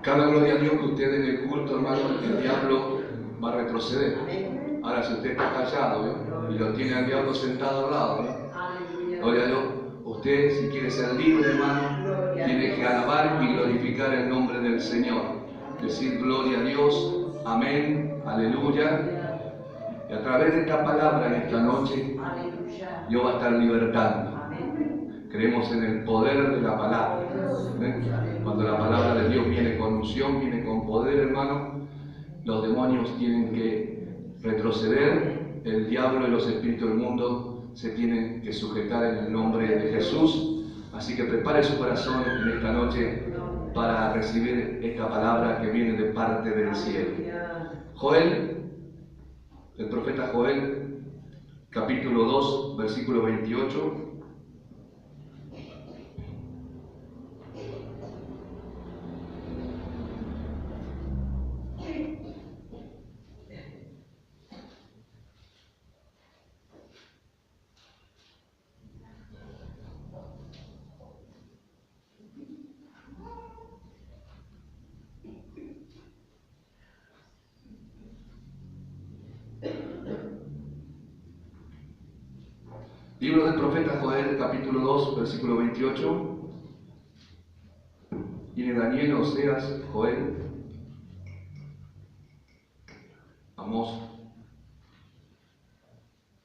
Cada gloria a Dios que usted en el culto, hermano, el diablo va a retroceder. Ahora, si usted está callado y lo tiene al diablo sentado al lado, gloria a Dios, usted, si quiere ser libre, hermano, tiene que alabar y glorificar el nombre del Señor. Decir gloria a Dios, amén, aleluya. Y a través de esta palabra en esta noche, Dios va a estar libertando. Creemos en el poder de la palabra. Cuando la palabra de Dios viene con unción, viene con poder, hermano, los demonios tienen que retroceder, el diablo y los espíritus del mundo se tienen que sujetar en el nombre de Jesús. Así que prepare su corazón en esta noche para recibir esta palabra que viene de parte del cielo. Joel, el profeta Joel, capítulo 2, versículo 28. Libro del profeta Joel, capítulo 2, versículo 28. Tiene Daniel, Oseas, Joel, Amós.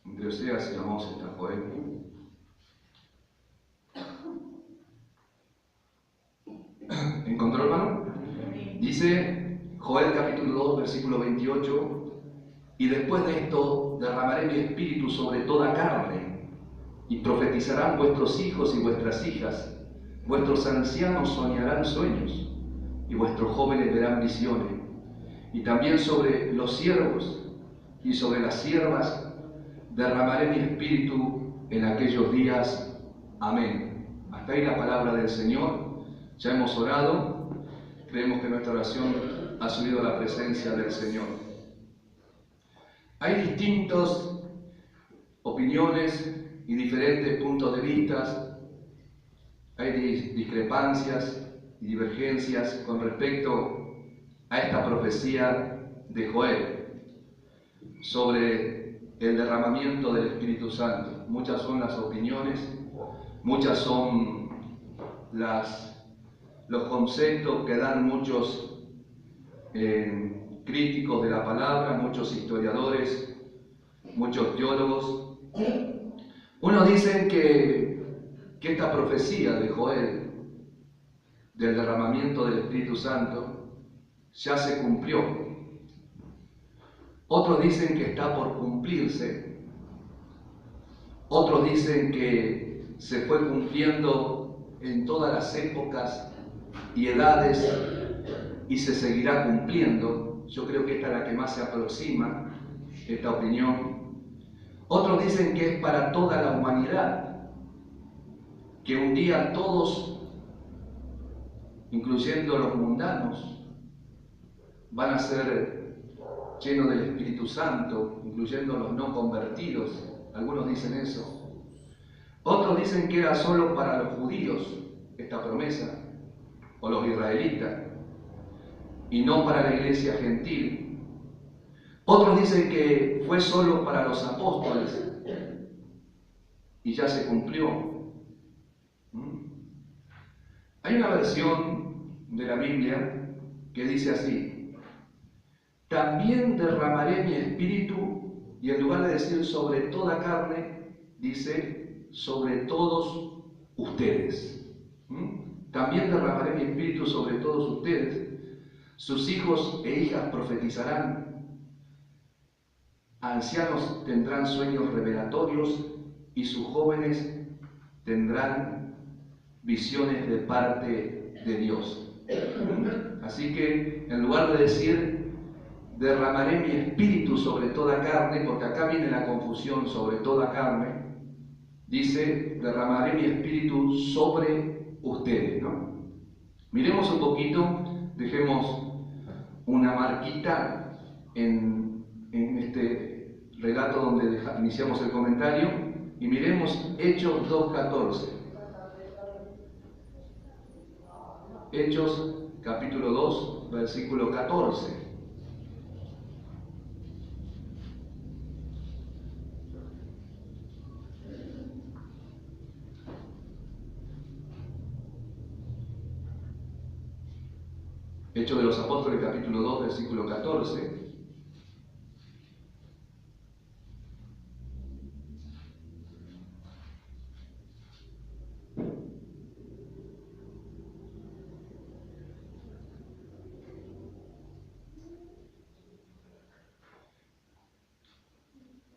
Entre Oseas y Amós está Joel. ¿Encontró, hermano? Dice Joel, capítulo 2, versículo 28. Y después de esto derramaré mi espíritu sobre toda carne, y profetizarán vuestros hijos y vuestras hijas, vuestros ancianos soñarán sueños, y vuestros jóvenes verán visiones, y también sobre los siervos y sobre las siervas derramaré mi espíritu en aquellos días. Amén. Hasta ahí la palabra del Señor. Ya hemos orado, creemos que nuestra oración ha subido a la presencia del Señor. Hay distintas opiniones y diferentes puntos de vista, hay discrepancias y divergencias con respecto a esta profecía de Joel sobre el derramamiento del Espíritu Santo. Muchas son las opiniones, muchas son los conceptos que dan muchos críticos de la palabra, muchos historiadores, muchos teólogos. Unos dicen que esta profecía de Joel, del derramamiento del Espíritu Santo, ya se cumplió. Otros dicen que está por cumplirse. Otros dicen que se fue cumpliendo en todas las épocas y edades y se seguirá cumpliendo. Yo creo que esta es la que más se aproxima, esta opinión. Otros dicen que es para toda la humanidad, que un día todos, incluyendo los mundanos, van a ser llenos del Espíritu Santo, incluyendo los no convertidos. Algunos dicen eso. Otros dicen que era solo para los judíos esta promesa, o los israelitas, y no para la iglesia gentil. Otros dicen que fue solo para los apóstoles y ya se cumplió. Hay una versión de la Biblia que dice así: también derramaré mi espíritu, y en lugar de decir sobre toda carne, dice sobre todos ustedes. También derramaré mi espíritu sobre todos ustedes. Sus hijos e hijas profetizarán. Ancianos tendrán sueños revelatorios y sus jóvenes tendrán visiones de parte de Dios. Así que en lugar de decir derramaré mi espíritu sobre toda carne, porque acá viene la confusión sobre toda carne, dice derramaré mi espíritu sobre ustedes, ¿no? Miremos un poquito, dejemos una marquita en este relato donde iniciamos el comentario y miremos Hechos 2:14. Hechos capítulo 2, versículo 14. Hechos de los Apóstoles capítulo 2, versículo 14.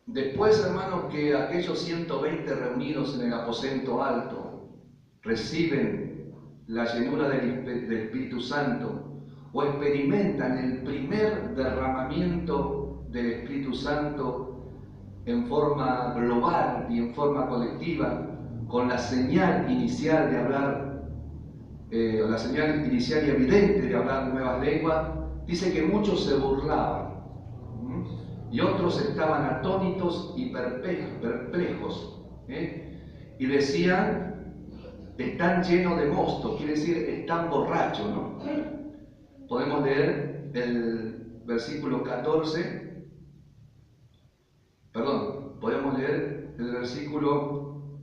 Después, hermanos, que aquellos 120 reunidos en el aposento alto reciben la llenura del Espíritu Santo o experimentan el primer derramamiento del Espíritu Santo en forma global y en forma colectiva, con la señal inicial de hablar, la señal inicial y evidente de hablar nuevas lenguas, dice que muchos se burlaban. Y otros estaban atónitos y perplejos, y decían, están llenos de mosto, quiere decir, están borrachos, ¿no? Podemos leer el versículo 14, podemos leer el versículo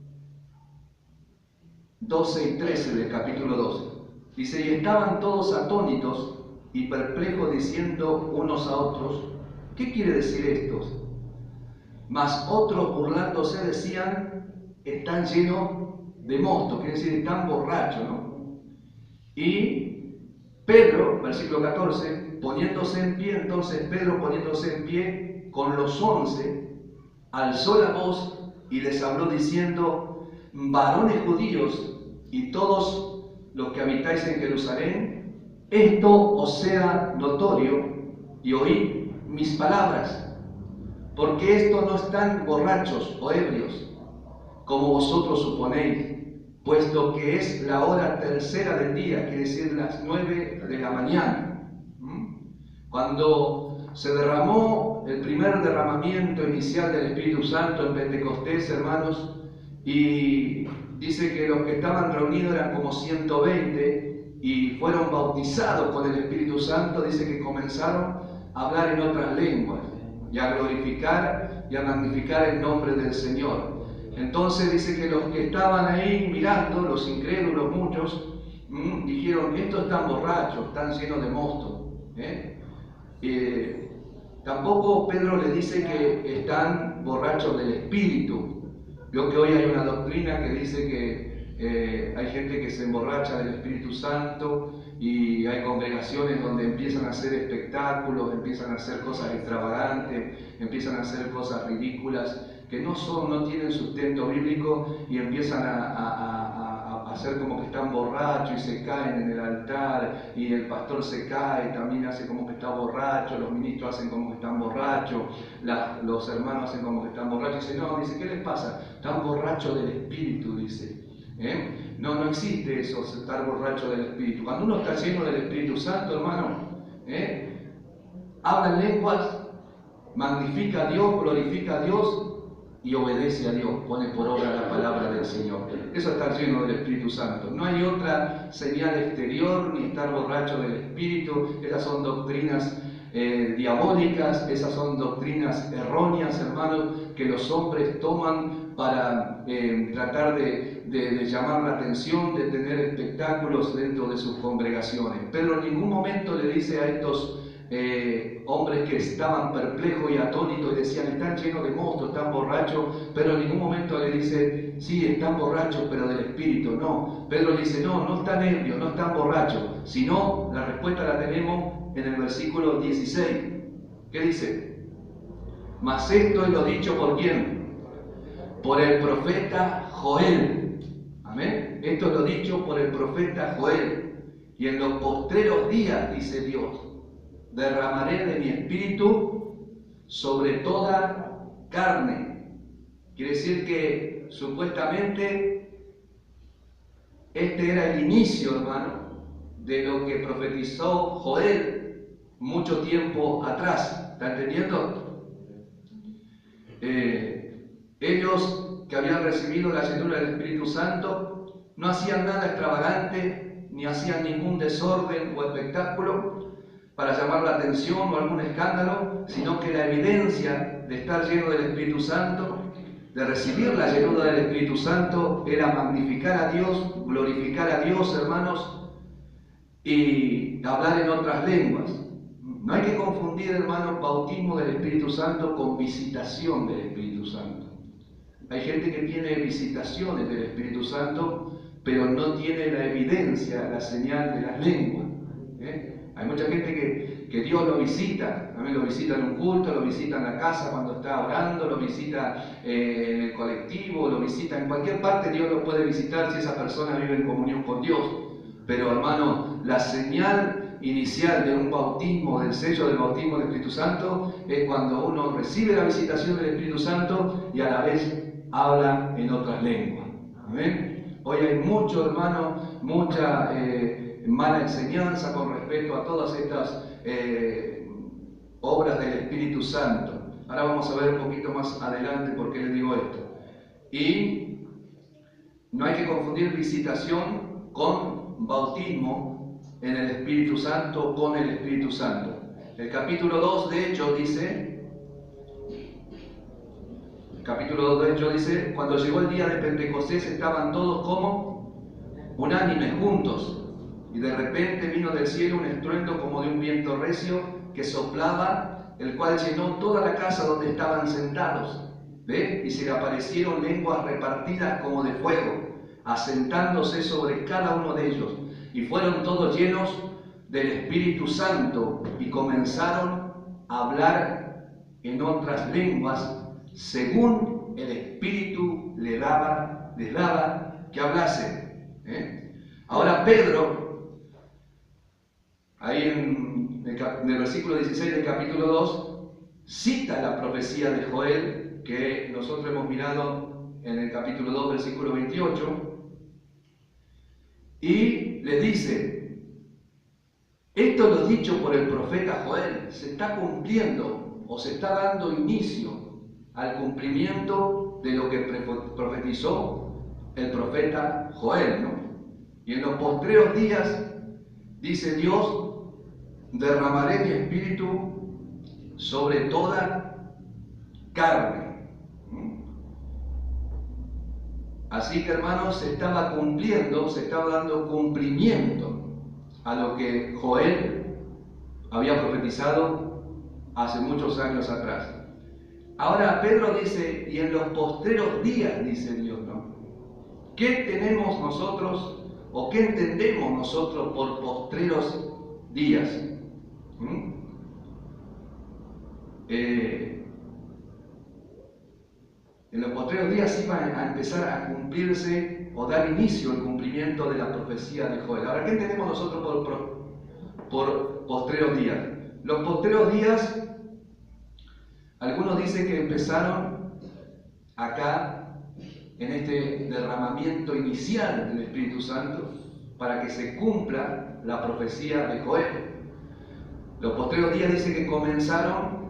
12 y 13 del capítulo 12. Dice, y estaban todos atónitos y perplejos diciendo unos a otros, ¿qué quiere decir estos? Mas otros burlándose decían, están llenos de mosto, quiere decir, están borrachos, ¿no? Y Pedro, versículo 14, poniéndose en pie, entonces Pedro poniéndose en pie con los 11, alzó la voz y les habló diciendo, varones judíos y todos los que habitáis en Jerusalén, esto os sea notorio y oíd mis palabras, porque estos no están borrachos o ebrios, como vosotros suponéis, puesto que es la hora tercera del día, quiere decir las 9 de la mañana. Cuando se derramó el primer derramamiento inicial del Espíritu Santo en Pentecostés, hermanos, y dice que los que estaban reunidos eran como 120 y fueron bautizados con el Espíritu Santo, dice que comenzaron a hablar en otras lenguas y a glorificar y a magnificar el nombre del Señor. Entonces dice que los que estaban ahí mirando, los incrédulos muchos, dijeron, estos están borrachos, están llenos de mosto. Tampoco Pedro le dice que están borrachos del Espíritu. Veo que hoy hay una doctrina que dice que hay gente que se emborracha del Espíritu Santo y hay congregaciones donde empiezan a hacer espectáculos, empiezan a hacer cosas extravagantes, empiezan a hacer cosas ridículas que no tienen sustento bíblico y empiezan a hacer como que están borrachos y se caen en el altar y el pastor se cae, también hace como que está borracho, los ministros hacen como que están borrachos, los hermanos hacen como que están borrachos. Dice, ¿qué les pasa? Están borrachos del Espíritu, dice. No existe eso, estar borracho del Espíritu. Cuando uno está lleno del Espíritu Santo, hermano, habla en lenguas, magnifica a Dios, glorifica a Dios y obedece a Dios, pone por obra la palabra del Señor. Eso es estar lleno del Espíritu Santo. No hay otra señal exterior ni estar borracho del Espíritu. Esas son doctrinas diabólicas, esas son doctrinas erróneas, hermanos, que los hombres toman para tratar de llamar la atención, de tener espectáculos dentro de sus congregaciones. Pedro en ningún momento le dice a estos hombres que estaban perplejos y atónitos y decían, están llenos de mosto, están borrachos, pero en ningún momento le dice, sí, están borrachos, pero del Espíritu. No, Pedro le dice, no están ebrios, no están borrachos, sino la respuesta la tenemos en el versículo 16. ¿Qué dice? Mas esto es lo dicho por ¿quién? Por el profeta Joel. Amén. Esto es lo dicho por el profeta Joel. Y en los postreros días, dice Dios, derramaré de mi espíritu sobre toda carne. Quiere decir que supuestamente este era el inicio, hermano, de lo que profetizó Joel mucho tiempo atrás. ¿Está entendiendo? Ellos que habían recibido la llenura del Espíritu Santo no hacían nada extravagante ni hacían ningún desorden o espectáculo para llamar la atención o algún escándalo, sino que la evidencia de estar lleno del Espíritu Santo, de recibir la llenura del Espíritu Santo, era magnificar a Dios, glorificar a Dios, hermanos, y hablar en otras lenguas. No hay que confundir, hermanos, bautismo del Espíritu Santo con visitación del Espíritu Santo. Hay gente que tiene visitaciones del Espíritu Santo, pero no tiene la evidencia, la señal de las lenguas. Hay mucha gente que Dios lo visita. También lo visita en un culto, lo visita en la casa cuando está orando, lo visita en el colectivo, lo visita en cualquier parte. Dios lo puede visitar si esa persona vive en comunión con Dios. Pero, hermano, la señal inicial de un bautismo, del sello del bautismo del Espíritu Santo, es cuando uno recibe la visitación del Espíritu Santo y a la vez habla en otras lenguas. ¿Amén? Hoy hay mucho, hermano, mucha mala enseñanza con respecto a todas estas obras del Espíritu Santo. Ahora vamos a ver un poquito más adelante por qué les digo esto. Y no hay que confundir visitación con bautismo en el Espíritu Santo, con el Espíritu Santo. El capítulo 2 de Hechos dice, cuando llegó el día de Pentecostés estaban todos como unánimes, juntos, y de repente vino del cielo un estruendo como de un viento recio que soplaba, el cual llenó toda la casa donde estaban sentados. ¿Ve? Y se le aparecieron lenguas repartidas como de fuego, asentándose sobre cada uno de ellos, y fueron todos llenos del Espíritu Santo y comenzaron a hablar en otras lenguas según el Espíritu les daba que hablasen. Ahora Pedro, ahí en el versículo 16 del capítulo 2, cita la profecía de Joel que nosotros hemos mirado en el capítulo 2, versículo 28, y les dice: esto lo dicho por el profeta Joel se está cumpliendo o se está dando inicio al cumplimiento de lo que profetizó el profeta Joel, ¿no? Y en los postreros días, dice Dios, derramaré mi espíritu sobre toda carne. Así que, hermanos, se estaba cumpliendo, se estaba dando cumplimiento a lo que Joel había profetizado hace muchos años atrás. Ahora Pedro dice, y en los postreros días, dice Dios, ¿no? ¿Qué tenemos nosotros o qué entendemos nosotros por postreros días? En los postreros días iba a empezar a cumplirse o dar inicio al cumplimiento de la profecía de Joel. Ahora, ¿qué entendemos nosotros por postreros días? Los postreros días, algunos dicen que empezaron acá, en este derramamiento inicial del Espíritu Santo, para que se cumpla la profecía de Joel. Los postreros días dicen que comenzaron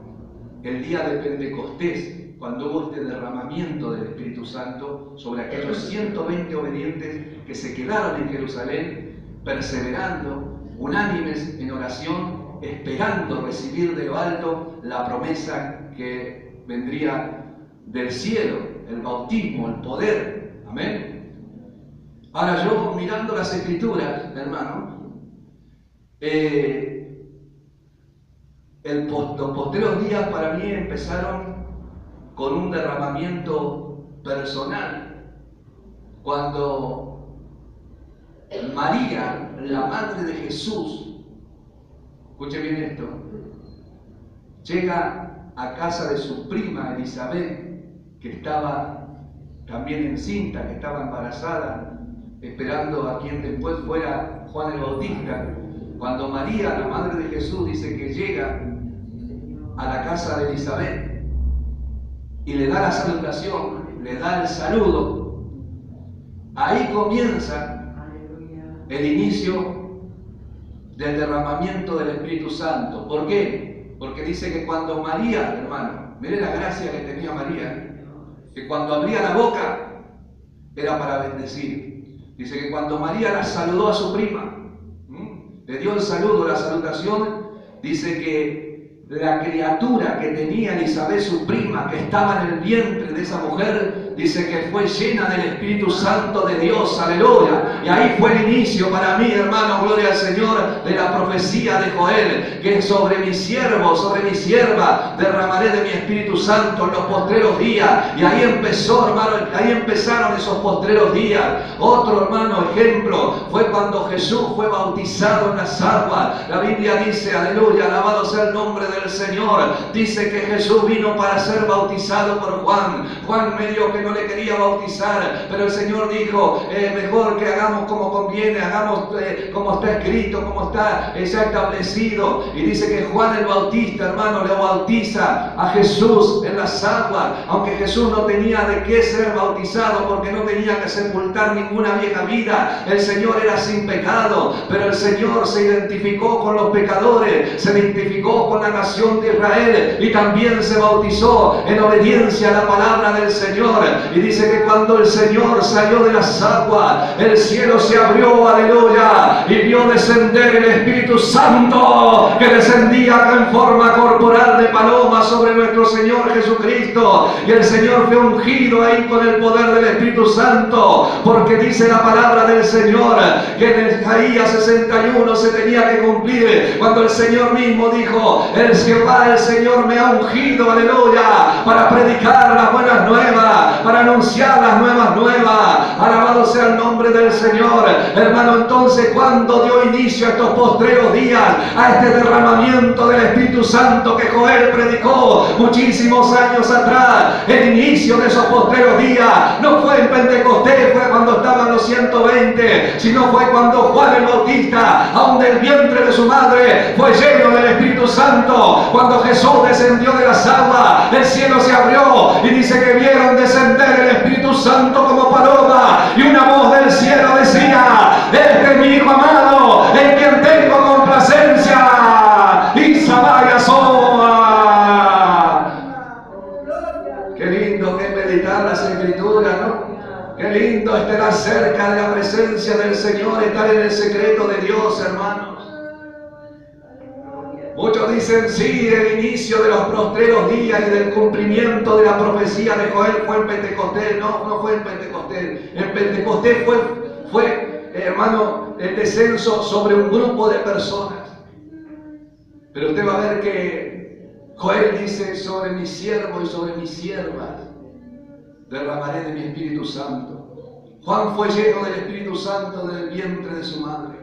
el día de Pentecostés, cuando hubo este derramamiento del Espíritu Santo sobre aquellos 120 obedientes que se quedaron en Jerusalén, perseverando, unánimes en oración, esperando recibir de lo alto la promesa que vendría del cielo, el bautismo, el poder. Amén. Ahora yo, mirando las Escrituras, hermano, los postreros días para mí empezaron con un derramamiento personal, cuando María, la madre de Jesús, escuche bien esto, llega a casa de su prima Elizabeth, que estaba también encinta, que estaba embarazada, esperando a quien después fuera Juan el Bautista. Cuando María, la madre de Jesús, dice que llega a la casa de Elizabeth y le da la salutación, le da el saludo, ahí comienza el inicio del derramamiento del Espíritu Santo. ¿Por qué? Porque dice que cuando María, hermano, mire la gracia que tenía María, que cuando abría la boca era para bendecir. Dice que cuando María la saludó a su prima, le dio el saludo, la salutación, dice que la criatura que tenía Elizabeth, su prima, que estaba en el vientre de esa mujer, dice que fue llena del Espíritu Santo de Dios, aleluya. Y ahí fue el inicio para mí, hermano, gloria al Señor, de la profecía de Joel, que sobre mi siervo, sobre mi sierva, derramaré de mi Espíritu Santo en los postreros días. Y ahí empezó, hermano, ahí empezaron esos postreros días. Otro, hermano, ejemplo, fue cuando Jesús fue bautizado en las aguas. La Biblia dice, aleluya, alabado sea el nombre del Señor. Dice que Jesús vino para ser bautizado por Juan. Juan medio que no le quería bautizar, pero el Señor dijo, mejor que hagamos como conviene, hagamos como está escrito, como está ya establecido. Y dice que Juan el Bautista, hermano, le bautiza a Jesús en las aguas, aunque Jesús no tenía de qué ser bautizado, porque no tenía que sepultar ninguna vieja vida. El Señor era sin pecado, pero el Señor se identificó con los pecadores, se identificó con la nación de Israel y también se bautizó en obediencia a la palabra del Señor. Y dice que cuando el Señor salió de las aguas, el cielo se abrió, aleluya, y vio descender el Espíritu Santo, que descendía en forma corporal de paloma sobre nuestro Señor Jesucristo. Y el Señor fue ungido ahí con el poder del Espíritu Santo, porque dice la palabra del Señor que en Isaías 61 se tenía que cumplir cuando el Señor mismo dijo, Jehová el Señor me ha ungido, aleluya, para predicar las buenas nuevas, para anunciar las nuevas nuevas. Alabado sea el nombre del Señor. Hermano, entonces, cuando dio inicio a estos postreros días, a este derramamiento del Espíritu Santo que Joel predicó muchísimos años atrás, el inicio de esos postreros días no fue en Pentecostés, fue cuando estaban los 120, sino fue cuando Juan el Bautista, aun del vientre de su madre, fue lleno del Espíritu Santo. Cuando Jesús descendió de las aguas, el cielo se abrió y dice que vieron descender el Espíritu Santo como paloma, y una voz del cielo decía, este es mi Hijo amado, en quien tengo complacencia. Y Sabaya Soa. Qué lindo que es meditar las Escrituras, ¿no? Qué lindo estar cerca de la presencia del Señor, estar en el secreto de Dios, hermanos. Muchos dicen, sí, el inicio de los postreros días y del cumplimiento de la profecía de Joel fue en Pentecostés. No, no fue en Pentecostés. En Pentecostés fue, hermano, el descenso sobre un grupo de personas. Pero usted va a ver que Joel dice, sobre mi siervo y sobre mis siervas derramaré de mi Espíritu Santo. Juan fue lleno del Espíritu Santo del vientre de su madre.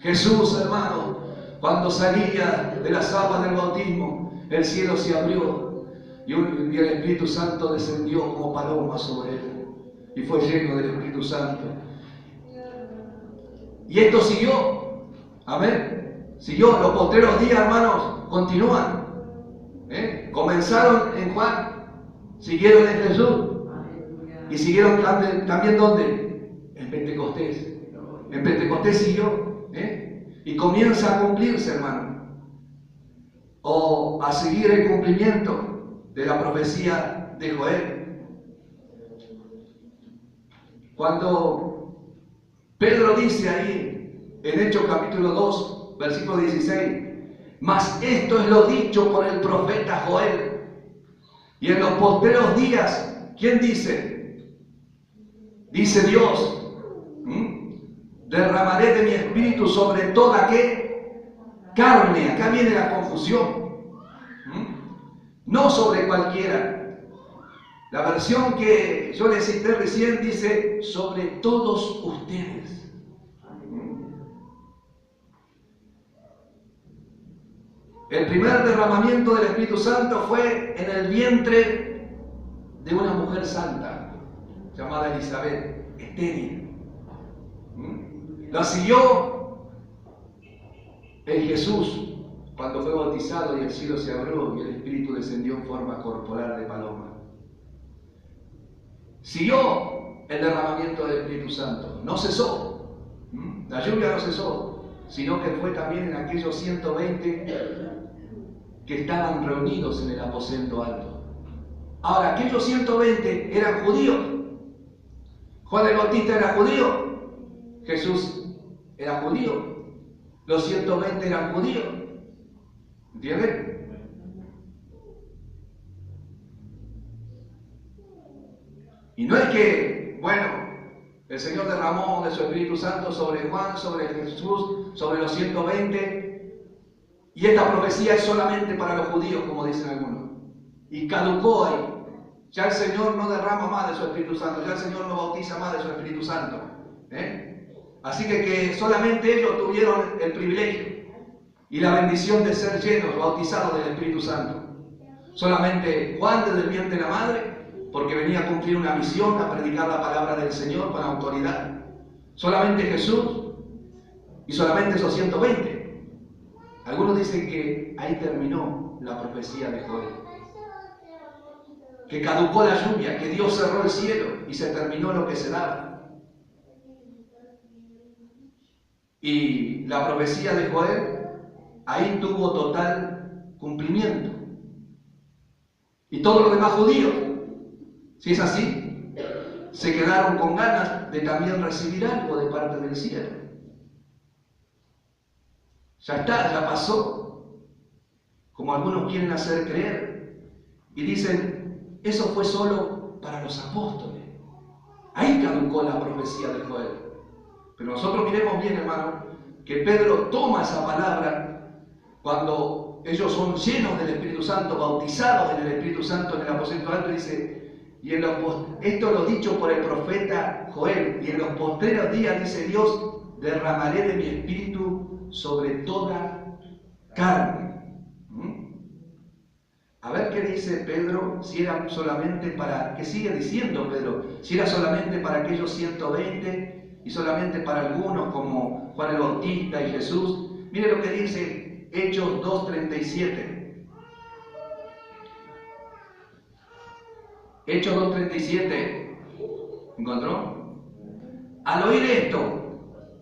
Jesús, hermano, cuando salía de las aguas del bautismo, el cielo se abrió y el Espíritu Santo descendió como paloma sobre él y fue lleno del Espíritu Santo. Y esto siguió, amén, siguió. Los postreros días, hermanos, continúan. Comenzaron en Juan, siguieron en Jesús y siguieron también ¿dónde? En Pentecostés. En Pentecostés siguió, y comienza a cumplirse, hermano, o a seguir el cumplimiento de la profecía de Joel. Cuando Pedro dice ahí en Hechos capítulo 2, versículo 16, mas esto es lo dicho por el profeta Joel, y en los postreros días, ¿quién dice? Dice Dios, derramaré de mi espíritu sobre toda ¿qué? Carne. Acá viene la confusión. No sobre cualquiera. La versión que yo les cité recién dice sobre todos ustedes. El primer derramamiento del Espíritu Santo fue en el vientre de una mujer santa llamada Elizabeth, estéril. La siguió en Jesús cuando fue bautizado y el cielo se abrió y el Espíritu descendió en forma corporal de paloma. Siguió el derramamiento del Espíritu Santo, no cesó, la lluvia no cesó, sino que fue también en aquellos 120 que estaban reunidos en el aposento alto. Ahora, aquellos 120 eran judíos. Juan el Bautista era judío, Jesús era judío. los 120 eran judíos. ¿Entienden? Y no es que, bueno, el Señor derramó de su Espíritu Santo sobre Juan, sobre Jesús, sobre los 120, y esta profecía es solamente para los judíos, como dicen algunos. Y caducó ahí. Ya el Señor no derrama más de su Espíritu Santo, ya el Señor no bautiza más de su Espíritu Santo. Así que solamente ellos tuvieron el privilegio y la bendición de ser llenos, bautizados del Espíritu Santo. Solamente Juan desde el vientre de la madre, porque venía a cumplir una misión, a predicar la palabra del Señor con autoridad. Solamente Jesús y solamente esos 120. Algunos dicen que ahí terminó la profecía de Joel. Que caducó la lluvia, que Dios cerró el cielo y se terminó lo que se daba. Y la profecía de Joel ahí tuvo total cumplimiento. Y todos los demás judíos, si es así, se quedaron con ganas de también recibir algo de parte del cielo. Ya está, ya pasó, como algunos quieren hacer creer. Y dicen, eso fue solo para los apóstoles. Ahí caducó la profecía de Joel. Pero nosotros miremos bien, hermano, que Pedro toma esa palabra cuando ellos son llenos del Espíritu Santo, bautizados en el Espíritu Santo en el aposento alto, y dice, y esto lo dicho por el profeta Joel, y en los postreros días, dice Dios, derramaré de mi espíritu sobre toda carne. A ver qué dice Pedro, si era solamente para, ¿qué sigue diciendo Pedro? Si era solamente para aquellos 120 y solamente para algunos como Juan el Bautista y Jesús. Mire lo que dice Hechos 2:37. Hechos 2:37. ¿Encontró? Al oír esto,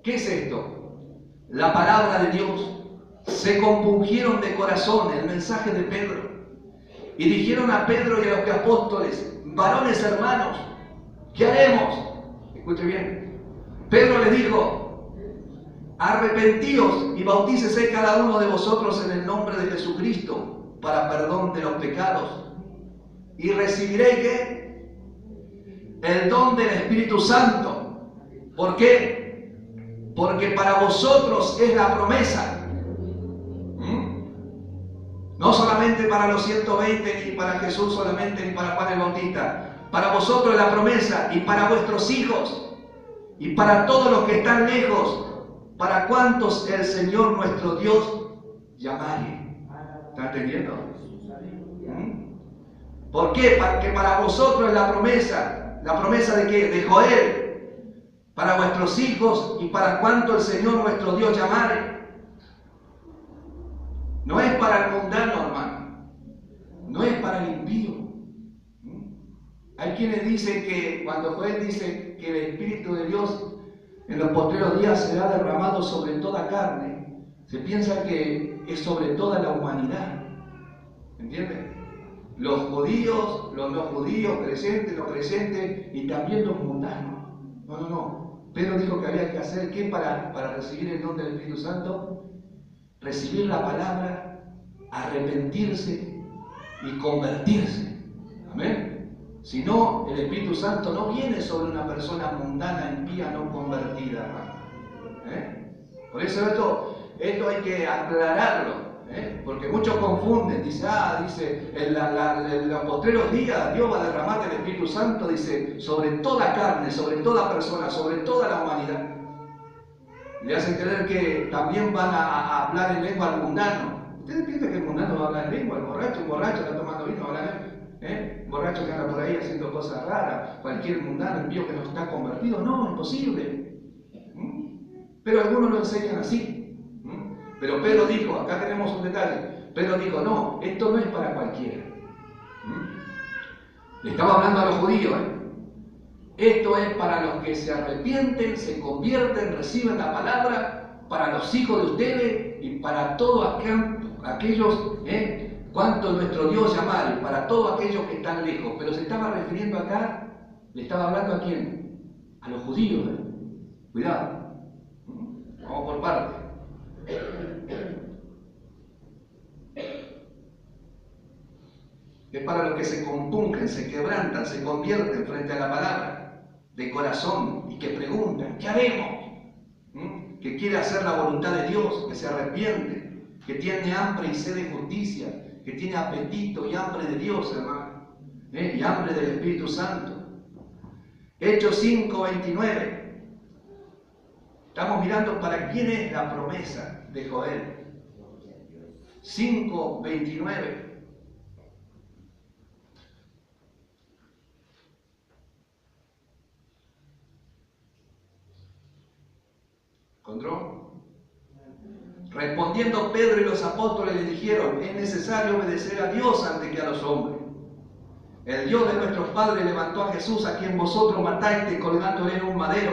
¿qué es esto? La palabra de Dios. Se compungieron de corazón el mensaje de Pedro. Y dijeron a Pedro y a los apóstoles, varones hermanos, ¿qué haremos? Escuche bien. Pedro les dijo, arrepentíos y bautícese cada uno de vosotros en el nombre de Jesucristo para perdón de los pecados. Y recibiréis ¿qué? El don del Espíritu Santo. ¿Por qué? Porque para vosotros es la promesa. No solamente para los 120, ni para Jesús solamente, ni para Juan el Bautista. Para vosotros es la promesa, y para vuestros hijos, y para todos los que están lejos, para cuantos el Señor nuestro Dios llamare. ¿Está entendiendo? ¿Por qué? Porque para vosotros es la promesa ¿de qué? De Joel, para vuestros hijos y para cuanto el Señor nuestro Dios llamare. No es para el mundano, hermano, no es para el impío. Hay quienes dicen que cuando Joel dice que el Espíritu de Dios en los postreros días será derramado sobre toda carne, se piensa que es sobre toda la humanidad. ¿Entienden? Los judíos, los no judíos, creyentes, no creyentes y también los mundanos. No. Pedro dijo que había que hacer ¿qué para recibir el don del Espíritu Santo? Recibir la palabra, arrepentirse y convertirse. Amén. Si no, el Espíritu Santo no viene sobre una persona mundana, impía, no convertida, hermano. Por eso esto hay que aclararlo. Porque muchos confunden, dice en los postreros días Dios va a derramar el Espíritu Santo, dice, sobre toda carne, sobre toda persona, sobre toda la humanidad. Le hacen creer que también van a hablar en lengua al mundano. ¿Ustedes piensan que el mundano va a hablar en lengua? El borracho está tomando vino, habla en lengua. Un borracho que anda por ahí haciendo cosas raras, cualquier mundano, impío que no está convertido, no, imposible. Pero algunos lo enseñan así. Pero Pedro dijo, acá tenemos un detalle, Pedro dijo, no, esto no es para cualquiera. Le estaba hablando a los judíos, Esto es para los que se arrepienten, se convierten, reciben la palabra, para los hijos de ustedes y para todos aquellos, cuanto nuestro Dios llamare, para todos aquellos que están lejos. Pero se estaba refiriendo acá, le estaba hablando a quién, a los judíos. Cuidado, vamos por partes. Es para los que se compungen, se quebrantan, se convierten frente a la palabra de corazón y que preguntan, ¿qué haremos? Que quiere hacer la voluntad de Dios, que se arrepiente, que tiene hambre y sed de justicia, que tiene apetito y hambre de Dios, hermano, y hambre del Espíritu Santo. Hechos 5:29. Estamos mirando para quién es la promesa de Joel. 5:29. ¿Encontró? Respondiendo Pedro y los apóstoles le dijeron, es necesario obedecer a Dios antes que a los hombres. El Dios de nuestros padres levantó a Jesús, a quien vosotros matáis colgándole en un madero.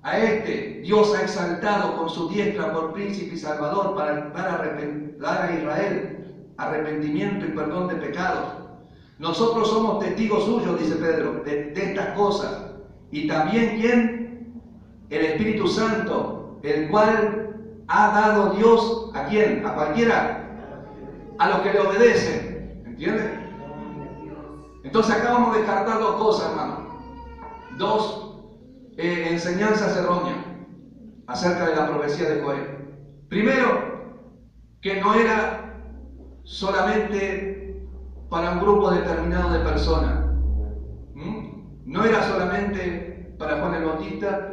A este Dios ha exaltado con su diestra por príncipe y salvador para dar a Israel arrepentimiento y perdón de pecados. Nosotros somos testigos suyos, dice Pedro, de estas cosas. Y también, ¿quién? El Espíritu Santo, el cual ha dado Dios, ¿a quién? ¿A cualquiera? A los que le obedecen. ¿Entienden? Entonces acá vamos a descartar dos cosas, hermano. Dos enseñanzas erróneas acerca de la profecía de Joel. Primero, que no era solamente para un grupo determinado de personas. No era solamente para Juan el Bautista.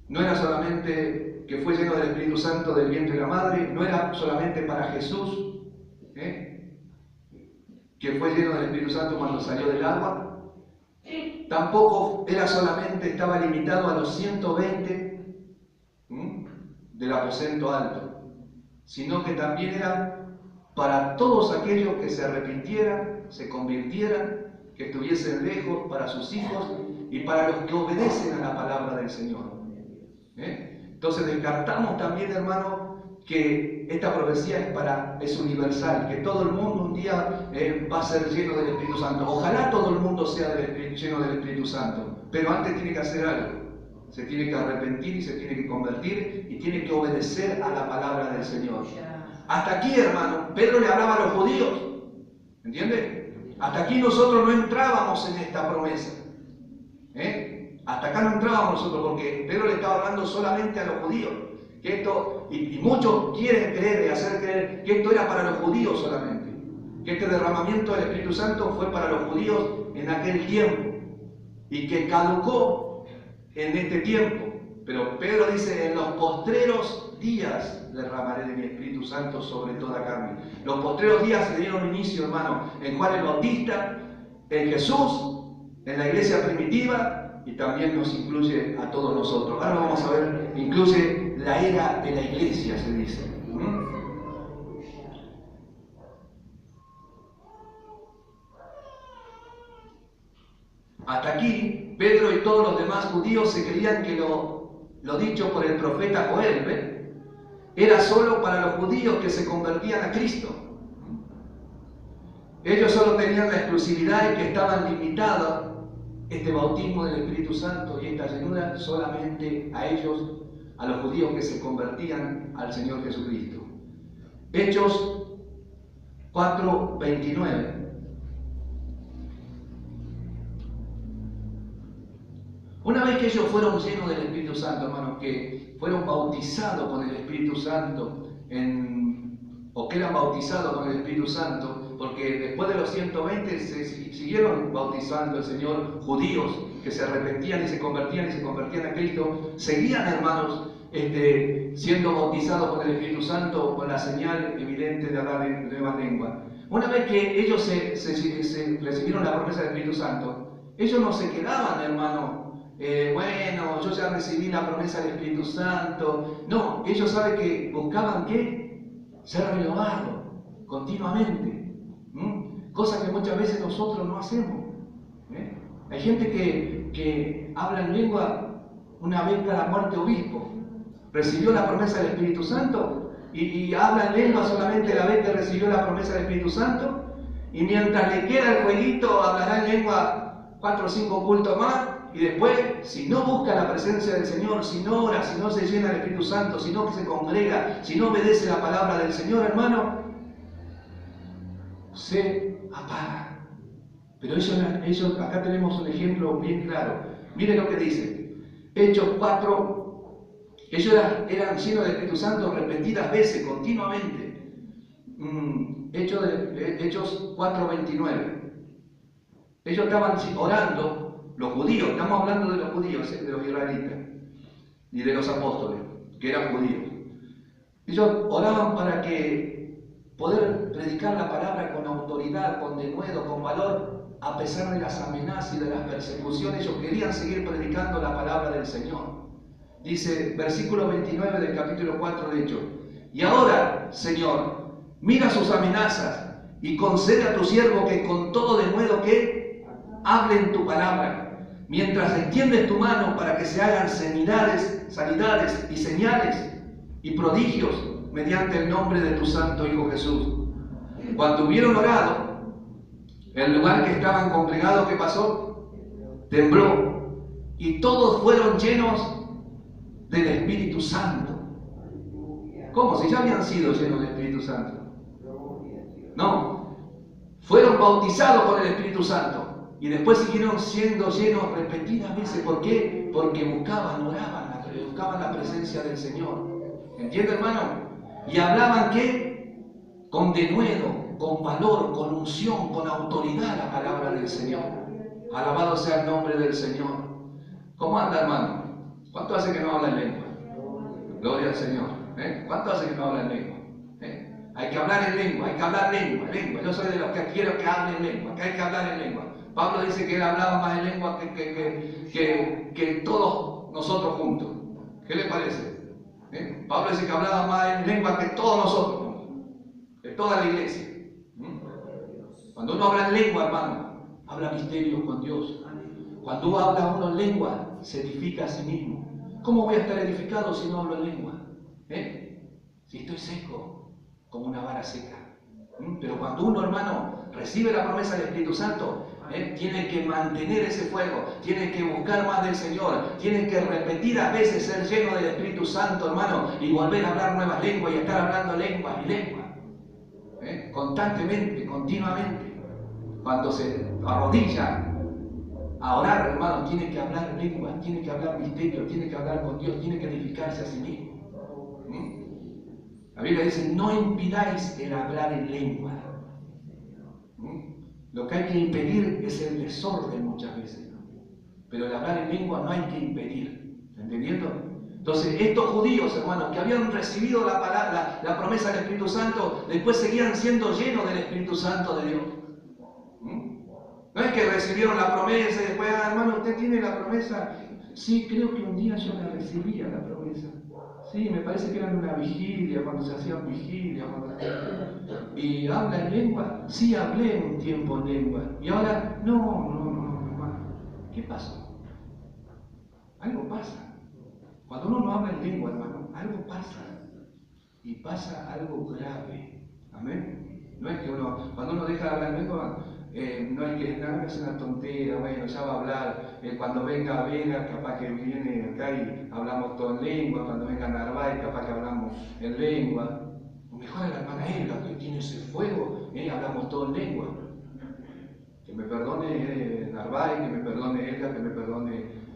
No era solamente que fue lleno del Espíritu Santo del vientre de la madre, no era solamente para Jesús, que fue lleno del Espíritu Santo cuando salió del agua. Tampoco era solamente, estaba limitado a los 120 del aposento alto, sino que también era para todos aquellos que se arrepintieran, se convirtieran, que estuviesen lejos, para sus hijos y para los que obedecen a la palabra del Señor. Entonces descartamos también, hermano, que esta profecía es universal, que todo el mundo un día va a ser lleno del Espíritu Santo. Ojalá todo el mundo sea lleno del Espíritu Santo, pero antes tiene que hacer algo. Se tiene que arrepentir y se tiene que convertir y tiene que obedecer a la palabra del Señor. Hasta aquí, hermano, Pedro le hablaba a los judíos, ¿entiende? Hasta aquí nosotros no entrábamos en esta promesa. Hasta acá no entrábamos nosotros porque Pedro le estaba hablando solamente a los judíos. Que esto, y muchos quieren creer y hacer creer que esto era para los judíos solamente. Que este derramamiento del Espíritu Santo fue para los judíos en aquel tiempo y que caducó en este tiempo. Pero Pedro dice, en los postreros días derramaré de mi Espíritu Santo sobre toda carne. Los postreros días se dieron inicio, hermano, en Juan el Bautista, en Jesús, en la iglesia primitiva, y también nos incluye a todos nosotros. Ahora vamos a ver, incluye la era de la iglesia, se dice. Hasta aquí, Pedro y todos los demás judíos se creían que lo dicho por el profeta Joel, era solo para los judíos que se convertían a Cristo. Ellos solo tenían la exclusividad y que estaban limitados este bautismo del Espíritu Santo y esta llenura solamente a ellos, a los judíos que se convertían al Señor Jesucristo. Hechos 4:29. Una vez que ellos fueron llenos del Espíritu Santo, hermanos, que fueron bautizados con el Espíritu Santo, o que eran bautizados con el Espíritu Santo, porque después de los 120 se siguieron bautizando el Señor judíos que se arrepentían y se convertían a Cristo, seguían, hermanos, siendo bautizados con el Espíritu Santo con la señal evidente de hablar en nueva lengua. Una vez que ellos se recibieron la promesa del Espíritu Santo, ellos no se quedaban, hermano, bueno, yo ya recibí la promesa del Espíritu Santo. No, ellos saben que buscaban ¿qué? Ser renovados continuamente. Cosa que muchas veces nosotros no hacemos. Hay gente que habla en lengua una vez cada muerte obispo. Recibió la promesa del Espíritu Santo y habla en lengua solamente la vez que recibió la promesa del Espíritu Santo. Y mientras le queda el jueguito, hablará en lengua 4 o 5 cultos más y después, si no busca la presencia del Señor, si no ora, si no se llena del Espíritu Santo, si no se congrega, si no obedece la palabra del Señor, hermano, se apaga. Pero ellos, acá tenemos un ejemplo bien claro. Mire lo que dice. Hechos 4, ellos eran llenos del Espíritu Santo repetidas veces, continuamente. Hechos 4:29. Ellos estaban orando, los judíos, estamos hablando de los judíos, de los israelitas, y de los apóstoles, que eran judíos. Ellos oraban para que poder predicar la palabra con autoridad, con denuedo, con valor, a pesar de las amenazas y de las persecuciones. Ellos querían seguir predicando la palabra del Señor. Dice, versículo 29 del capítulo 4 de Hechos: y ahora, Señor, mira sus amenazas y concede a tu siervo que con todo denuedo que hablen tu palabra, mientras extiendes tu mano para que se hagan sanidades y señales y prodigios mediante el nombre de tu santo Hijo Jesús. Cuando hubieron orado, el lugar que estaban congregados, ¿qué pasó? Tembló, y todos fueron llenos del Espíritu Santo. ¿Cómo? Si ya habían sido llenos del Espíritu Santo. No, fueron bautizados por el Espíritu Santo. Y después siguieron siendo llenos repetidas veces. ¿Por qué? Porque buscaban la presencia del Señor. ¿Entiende, hermano? Y hablaban ¿qué? Con denuedo, con valor, con unción, con autoridad la palabra del Señor. Alabado sea el nombre del Señor. ¿Cómo anda, hermano? ¿Cuánto hace que no habla en lengua? Gloria al Señor. ¿Cuánto hace que no habla en lengua? Hay que hablar en lengua, hay que hablar lengua. Yo soy de los que quiero que hable en lengua, que hay que hablar en lengua. Pablo dice que él hablaba más en lengua que todos nosotros juntos. ¿Qué le parece? Pablo dice que hablaba más en lengua que todos nosotros juntos, que toda la iglesia. Cuando uno habla en lengua, hermano, habla misterios con Dios. Cuando uno habla en lengua, se edifica a sí mismo. ¿Cómo voy a estar edificado si no hablo en lengua? Si estoy seco, como una vara seca. Pero cuando uno, hermano, recibe la promesa del Espíritu Santo, tiene que mantener ese fuego, tiene que buscar más del Señor, tiene que repetidas veces ser lleno del Espíritu Santo, hermano, y volver a hablar nuevas lenguas y estar hablando lenguas y lenguas. Constantemente, continuamente. Cuando se arrodilla a orar, hermano, tiene que hablar lenguas, tiene que hablar misterio, tiene que hablar con Dios, tiene que edificarse a sí mismo. La Biblia dice, no impidáis el hablar en lengua. Lo que hay que impedir es el desorden muchas veces, ¿no? Pero el hablar en lengua no hay que impedir. ¿Entendiendo? Entonces, estos judíos, hermanos, que habían recibido la promesa del Espíritu Santo, después seguían siendo llenos del Espíritu Santo de Dios. No es que recibieron la promesa y después, hermano, ¿usted tiene la promesa? Sí, creo que un día yo la recibía, la promesa. Sí, me parece que era en una vigilia, cuando se hacían vigilias. ¿Y habla en lengua? Sí, hablé un tiempo en lengua. Y ahora, no, hermano. ¿Qué pasó? Algo pasa. Cuando uno no habla en lengua, hermano, algo pasa. Y pasa algo grave. Amén. No es que cuando uno deja de hablar en lengua, no es que es una tontera, bueno, ya va a hablar. Cuando venga Vega, capaz que viene acá y hablamos todo en lengua. Cuando venga Narváez, capaz que hablamos en lengua. O mejor a la hermana Elga, que tiene ese fuego, hablamos todo en lengua. Que me perdone Narváez, que me perdone Elga, que me perdone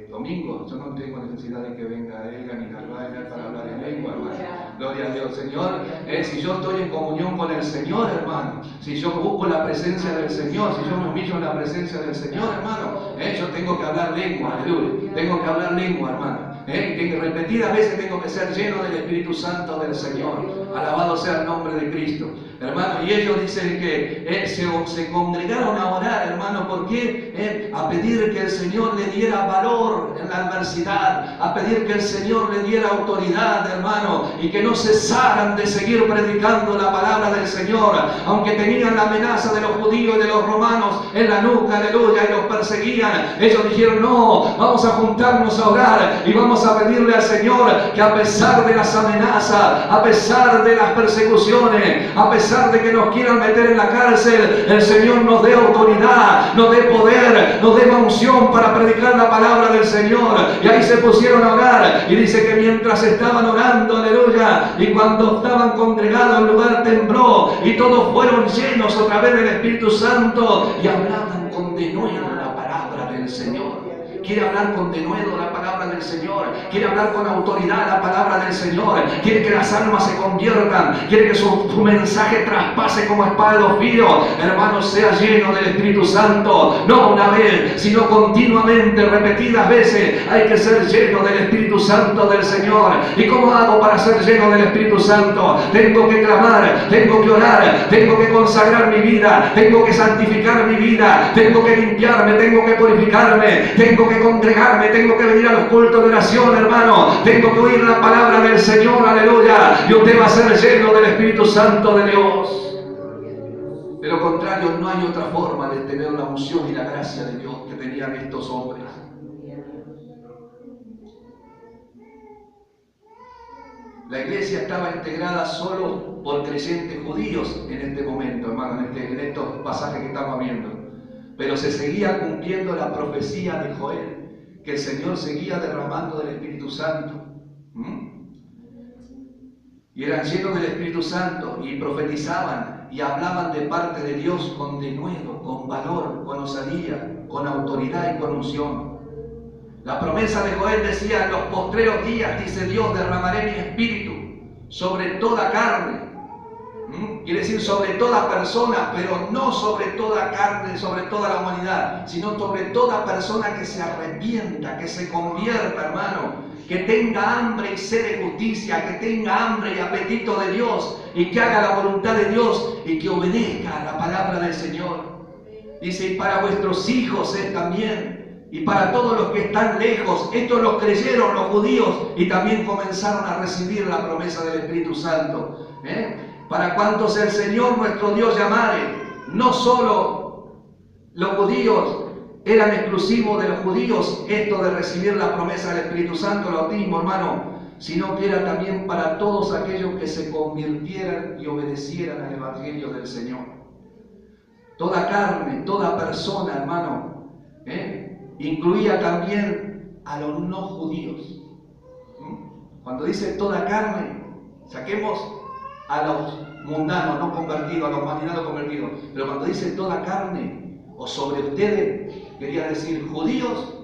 Domingo. Yo no tengo necesidad de que venga Elga ni Narváez para hablar en lengua, hermano. Gloria a Dios, Señor. Si yo estoy en comunión con el Señor, hermano, si yo busco la presencia del Señor, si yo me humillo en la presencia del Señor, hermano, yo tengo que hablar lengua, aleluya. Tengo que hablar lengua, hermano. Que repetidas veces tengo que ser lleno del Espíritu Santo del Señor. Alabado sea el nombre de Cristo. Hermano, y ellos dicen que se congregaron a orar, hermano, ¿por qué? A pedir que el Señor le diera valor en la adversidad, a pedir que el Señor le diera autoridad, hermano, y que no cesaran de seguir predicando la palabra del Señor, aunque tenían la amenaza de los judíos y de los romanos en la nuca, aleluya, y los perseguían. Ellos dijeron, no, vamos a juntarnos a orar y vamos vamos a pedirle al Señor que a pesar de las amenazas, a pesar de las persecuciones, a pesar de que nos quieran meter en la cárcel, el Señor nos dé autoridad, nos dé poder, nos dé unción para predicar la palabra del Señor. Y ahí se pusieron a orar, y dice que mientras estaban orando, aleluya, y cuando estaban congregados el lugar tembló, y todos fueron llenos otra vez del Espíritu Santo, y hablaban con denuedo la palabra del Señor. Quiere hablar con denuedo la palabra del Señor, quiere hablar con autoridad la palabra del Señor, quiere que las almas se conviertan, quiere que su mensaje traspase como espada de dos filos. Hermanos, sea lleno del Espíritu Santo, no una vez, sino continuamente, repetidas veces. Hay que ser lleno del Espíritu Santo del Señor. ¿Y cómo hago para ser lleno del Espíritu Santo? Tengo que clamar, tengo que orar, tengo que consagrar mi vida, tengo que santificar mi vida, tengo que limpiarme, tengo que purificarme, tengo que congregarme, tengo que venir a los cultos de oración, hermano, tengo que oír la palabra del Señor, aleluya, y usted va a ser lleno del Espíritu Santo de Dios. De lo contrario, no hay otra forma de tener la unción y la gracia de Dios que tenían estos hombres. La iglesia estaba integrada solo por creyentes judíos en este momento, hermano, en estos pasajes que estamos viendo. Pero se seguía cumpliendo la profecía de Joel, que el Señor seguía derramando del Espíritu Santo. Y eran llenos del Espíritu Santo y profetizaban y hablaban de parte de Dios con denuedo, con valor, con osadía, con autoridad y con unción. La promesa de Joel decía: en los postreros días, dice Dios, derramaré mi espíritu sobre toda carne. Quiere decir sobre toda persona, pero no sobre toda carne, sobre toda la humanidad, sino sobre toda persona que se arrepienta, que se convierta, hermano, que tenga hambre y sed de justicia, que tenga hambre y apetito de Dios, y que haga la voluntad de Dios y que obedezca a la palabra del Señor. Dice: y para vuestros hijos es también, y para todos los que están lejos. Estos los creyeron los judíos y también comenzaron a recibir la promesa del Espíritu Santo. Para cuantos el Señor nuestro Dios llamare. No solo los judíos eran exclusivos de los judíos esto de recibir la promesa del Espíritu Santo, el bautismo, hermano, sino que era también para todos aquellos que se convirtieran y obedecieran al Evangelio del Señor. Toda carne, toda persona, hermano, incluía también a los no judíos. Cuando dice toda carne, saquemos a los mundanos no convertidos, a la humanidad no convertidos. Pero cuando dice toda carne, o sobre ustedes, quería decir judíos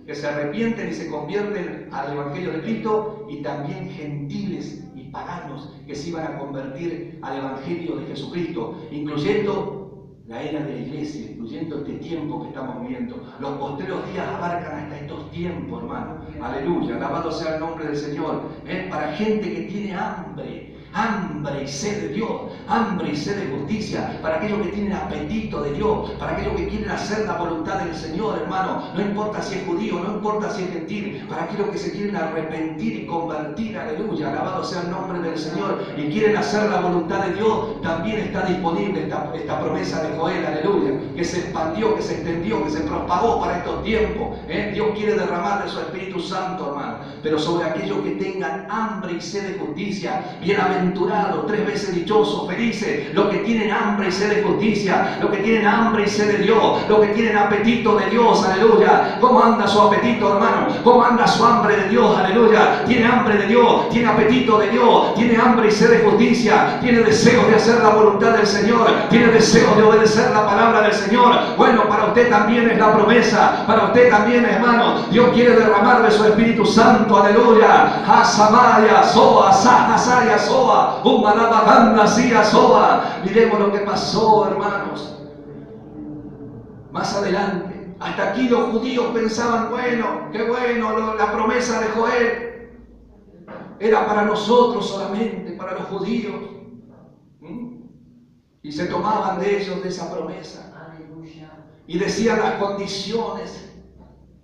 que se arrepienten y se convierten al Evangelio de Cristo, y también gentiles y paganos que se iban a convertir al Evangelio de Jesucristo, incluyendo la era de la iglesia, incluyendo este tiempo que estamos viviendo. Los postreros días abarcan hasta estos tiempos, hermano. Aleluya, alabado sea el nombre del Señor. Para gente que tiene hambre y sed de Dios, hambre y sed de justicia, para aquellos que tienen apetito de Dios, para aquellos que quieren hacer la voluntad del Señor, hermano. No importa si es judío, no importa si es gentil, para aquellos que se quieren arrepentir y convertir, aleluya, alabado sea el nombre del Señor, y quieren hacer la voluntad de Dios. También está disponible esta promesa de Joel, aleluya, que se expandió, que se extendió, que se propagó para estos tiempos. Dios quiere derramar de su Espíritu Santo, hermano, pero sobre aquellos que tengan hambre y sed de justicia. Bienaventurados, 3 veces dichosos, felices, los que tienen hambre y sed de justicia, los que tienen hambre y sed de Dios, los que tienen apetito de Dios, aleluya. ¿Cómo anda su apetito, hermano? ¿Cómo anda su hambre de Dios, aleluya? Tiene hambre de Dios, tiene apetito de Dios, tiene hambre y sed de justicia, tiene deseo de hacer la voluntad del Señor, tiene deseo de obedecer la palabra del Señor. Bueno, para usted también es la promesa, para usted también, hermano. Dios quiere derramar de su Espíritu Santo, aleluya. Hasamaya, Soa, Sahasaya, Soa, Umanabaganda, Sia, Soa. Miremos lo que pasó, hermanos. Más adelante, hasta aquí los judíos pensaban: bueno, qué bueno, la promesa de Joel era para nosotros solamente, para los judíos. Y se tomaban de ellos, de esa promesa. Aleluya. Y decían las condiciones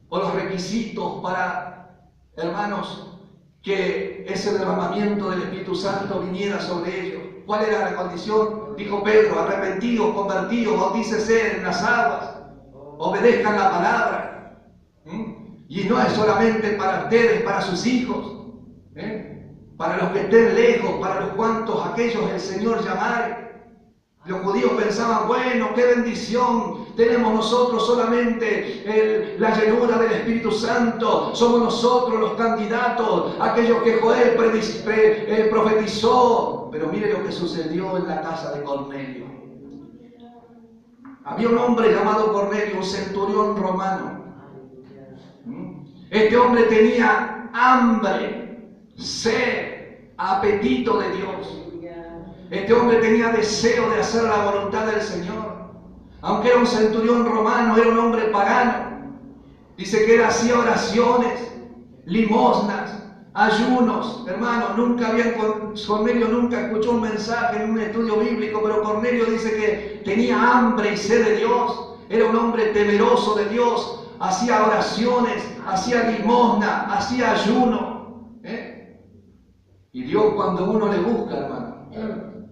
o los requisitos para, hermanos, que ese derramamiento del Espíritu Santo viniera sobre ellos. ¿Cuál era la condición? Dijo Pedro: arrepentidos, convertidos, bautícese en las aguas, obedezcan la palabra. Y no es solamente para ustedes, para sus hijos, para los que estén lejos, para los cuantos aquellos el Señor llamare. Los judíos pensaban, bueno, qué bendición, tenemos nosotros solamente la llenura del Espíritu Santo, somos nosotros los candidatos, aquellos que Joel profetizó. Pero mire lo que sucedió en la casa de Cornelio. Había un hombre llamado Cornelio, un centurión romano. Este hombre tenía hambre, sed, apetito de Dios. Este hombre tenía deseo de hacer la voluntad del Señor. Aunque era un centurión romano, era un hombre pagano. Dice que él hacía oraciones, limosnas, ayunos. Hermano, Cornelio nunca escuchó un mensaje en un estudio bíblico, pero Cornelio dice que tenía hambre y sed de Dios. Era un hombre temeroso de Dios. Hacía oraciones, hacía limosna, hacía ayuno. Y Dios, cuando uno le busca, hermano,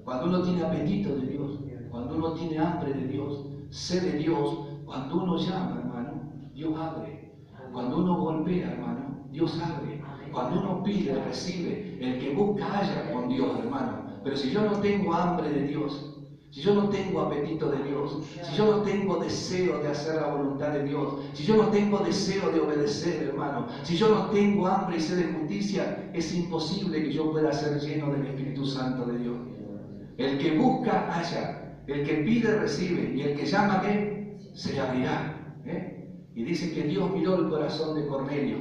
cuando uno tiene apetito de Dios, cuando uno tiene hambre de Dios, sed de Dios, cuando uno llama, hermano, Dios abre. Cuando uno golpea, hermano, Dios abre. Cuando uno pide, recibe. El que busca, halla con Dios, hermano. Pero si yo no tengo hambre de Dios, si yo no tengo apetito de Dios, si yo no tengo deseo de hacer la voluntad de Dios, si yo no tengo deseo de obedecer, hermano, si yo no tengo hambre y sed de justicia, es imposible que yo pueda ser lleno del Espíritu Santo de Dios. El que busca, halla. El que pide, recibe. Y el que llama, ¿qué? Se le abrirá. Y dice que Dios miró el corazón de Cornelio.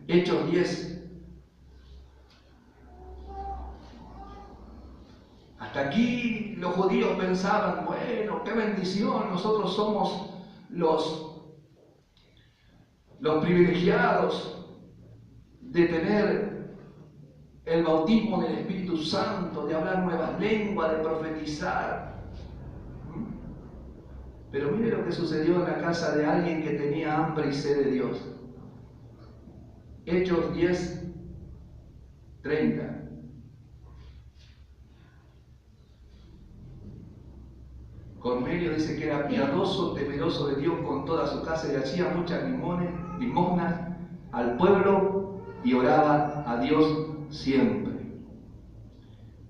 Hechos 10. Hasta aquí los judíos pensaban, bueno, qué bendición, nosotros somos los privilegiados de tener el bautismo del Espíritu Santo, de hablar nuevas lenguas, de profetizar. Pero mire lo que sucedió en la casa de alguien que tenía hambre y sed de Dios. Hechos 10, 30. Cornelio dice que era piadoso, temeroso de Dios con toda su casa y hacía muchas limosnas al pueblo y oraba a Dios siempre.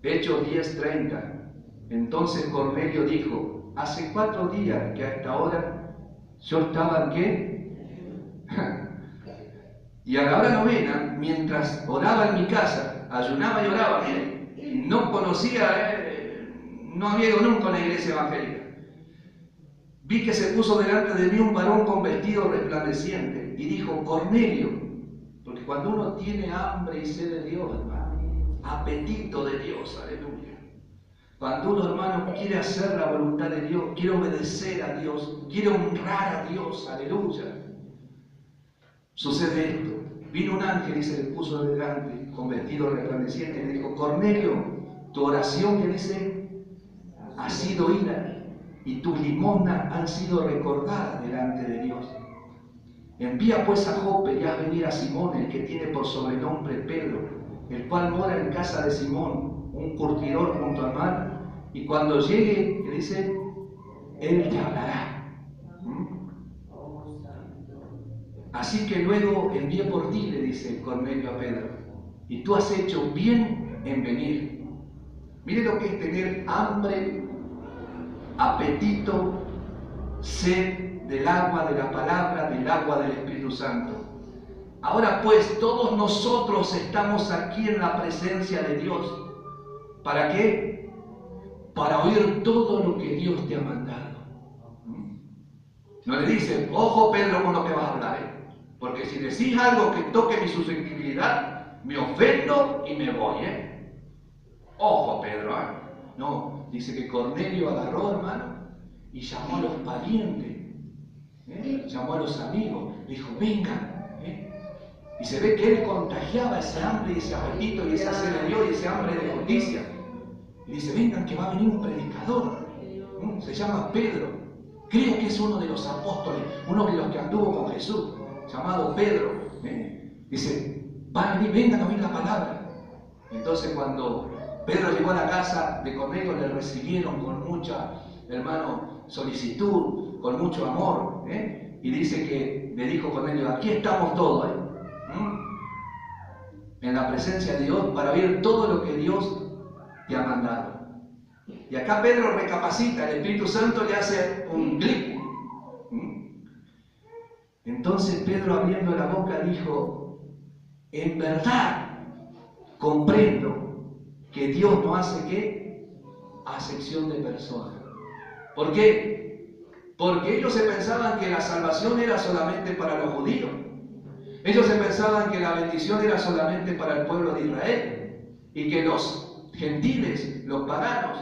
Hechos 10:30. Entonces Cornelio dijo, hace 4 días que a esta hora yo estaba en ¿qué? Y a la hora novena, mientras oraba en mi casa, ayunaba y oraba, mire, no conocía, no había ido nunca a la iglesia evangélica. Vi que se puso delante de mí un varón con vestido resplandeciente y dijo, Cornelio, porque cuando uno tiene hambre y sed de Dios, hermano, apetito de Dios, aleluya. Cuando uno, hermano, quiere hacer la voluntad de Dios, quiere obedecer a Dios, quiere honrar a Dios, aleluya. Sucede esto. Vino un ángel y se le puso delante con vestido resplandeciente y le dijo, Cornelio, tu oración, que dice, ha sido oída y tus limosnas han sido recordadas delante de Dios. Envía pues a Jope y haz venir a Simón, el que tiene por sobrenombre Pedro, el cual mora en casa de Simón, un curtidor junto al mar, y cuando llegue, que dice, él te hablará. Así que luego envié por ti, le dice Cornelio a Pedro, y tú has hecho bien en venir. Mire lo que es tener hambre, apetito, sed del agua de la palabra, del agua del Espíritu Santo. Ahora pues, todos nosotros estamos aquí en la presencia de Dios. ¿Para qué? Para oír todo lo que Dios te ha mandado. No le dice, ojo Pedro con lo que vas a hablar, porque si decís algo que toque mi susceptibilidad, me ofendo y me voy, Ojo Pedro, No, dice que Cornelio agarró, hermano, y llamó a los parientes, llamó a los amigos, dijo, vengan, y se ve que él contagiaba ese hambre y ese apetito y esa sed de Dios y ese hambre de justicia. Y dice, vengan que va a venir un predicador, se llama Pedro, creo que es uno de los apóstoles, uno de los que anduvo con Jesús, llamado Pedro. Dice, van a venir, vengan a oír la palabra. Entonces cuando Pedro llegó a la casa de Cornelio, le recibieron con mucha, hermano, solicitud, con mucho amor. y dice que le dijo Cornelio, aquí estamos todos, en la presencia de Dios para ver todo lo que Dios te ha mandado. Y acá Pedro recapacita, el Espíritu Santo le hace un clic. Entonces Pedro, abriendo la boca, dijo, en verdad comprendo que Dios no hace ¿qué? Acepción de personas. ¿Por qué? Porque ellos se pensaban que la salvación era solamente para los judíos. Ellos se pensaban que la bendición era solamente para el pueblo de Israel y que los gentiles, los paganos,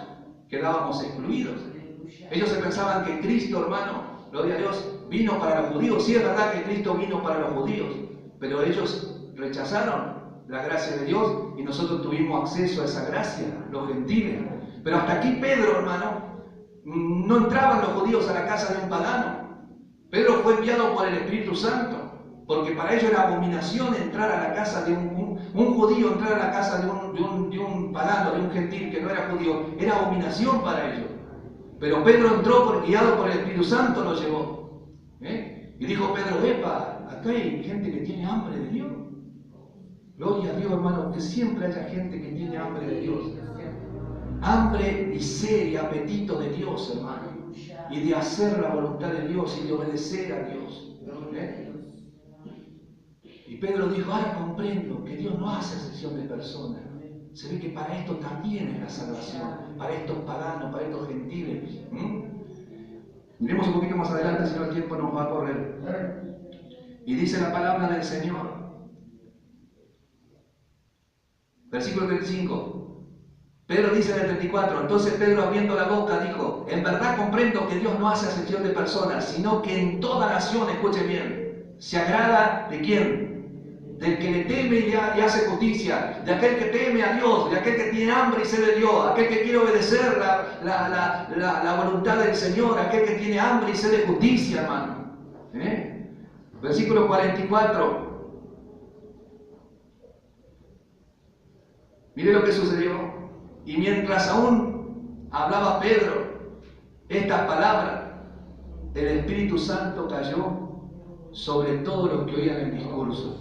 quedábamos excluidos. Ellos se pensaban que Cristo, hermano, gloria a Dios, vino para los judíos. Sí, es verdad que Cristo vino para los judíos, pero ellos rechazaron la gracia de Dios y nosotros tuvimos acceso a esa gracia, los gentiles. Pero hasta aquí Pedro, hermano, no entraban los judíos a la casa de un pagano. Pedro fue enviado por el Espíritu Santo, porque para ellos era abominación entrar a la casa de un judío, entrar a la casa de un pagano, de un gentil que no era judío, era abominación para ellos. Pero Pedro entró guiado por el Espíritu Santo, lo llevó. Y dijo Pedro, epa, acá hay gente que tiene hambre de Dios. Gloria a Dios, hermano, que siempre haya gente que tiene hambre de Dios. Hambre y sed y apetito de Dios, hermano. Y de hacer la voluntad de Dios y de obedecer a Dios. Y Pedro dijo, ahora comprendo que Dios no hace acepción de personas. Se ve que para esto también es la salvación, para estos paganos, para estos gentiles. Miremos un poquito más adelante, si no el tiempo nos va a correr. Y dice la palabra del Señor. Versículo 35. Pedro dice en el 34, entonces Pedro abriendo la boca dijo, en verdad comprendo que Dios no hace acepción de personas, sino que en toda nación, escuche bien, se agrada ¿de quién? Del que le teme y hace justicia, de aquel que teme a Dios, de aquel que tiene hambre y sed de Dios, aquel que quiere obedecer la voluntad del Señor, aquel que tiene hambre y sed de justicia, hermano. Versículo 44. Mire lo que sucedió. Y mientras aún hablaba Pedro estas palabras, el Espíritu Santo cayó sobre todos los que oían el discurso.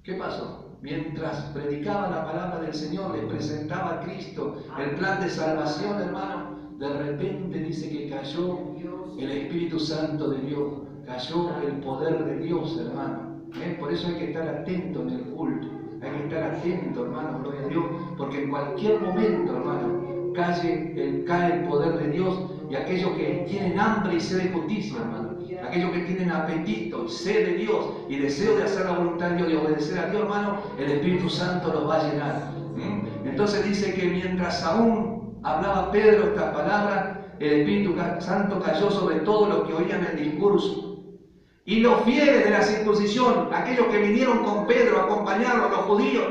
¿Qué pasó? Mientras predicaba la palabra del Señor, les presentaba a Cristo el plan de salvación, hermano, de repente dice que cayó el Espíritu Santo de Dios, cayó el poder de Dios, hermano. Por eso hay que estar atento en el culto. Hay que estar atento, hermano, gloria a Dios, porque en cualquier momento, hermano, cae el poder de Dios y aquellos que tienen hambre y sed de justicia, hermano, aquellos que tienen apetito y sed de Dios y deseo de hacer la voluntad de Dios y obedecer a Dios, hermano, el Espíritu Santo los va a llenar. Entonces dice que mientras aún hablaba Pedro estas palabras, el Espíritu Santo cayó sobre todos los que oían el discurso. Y los fieles de la circuncisión, aquellos que vinieron con Pedro a acompañarlo, a los judíos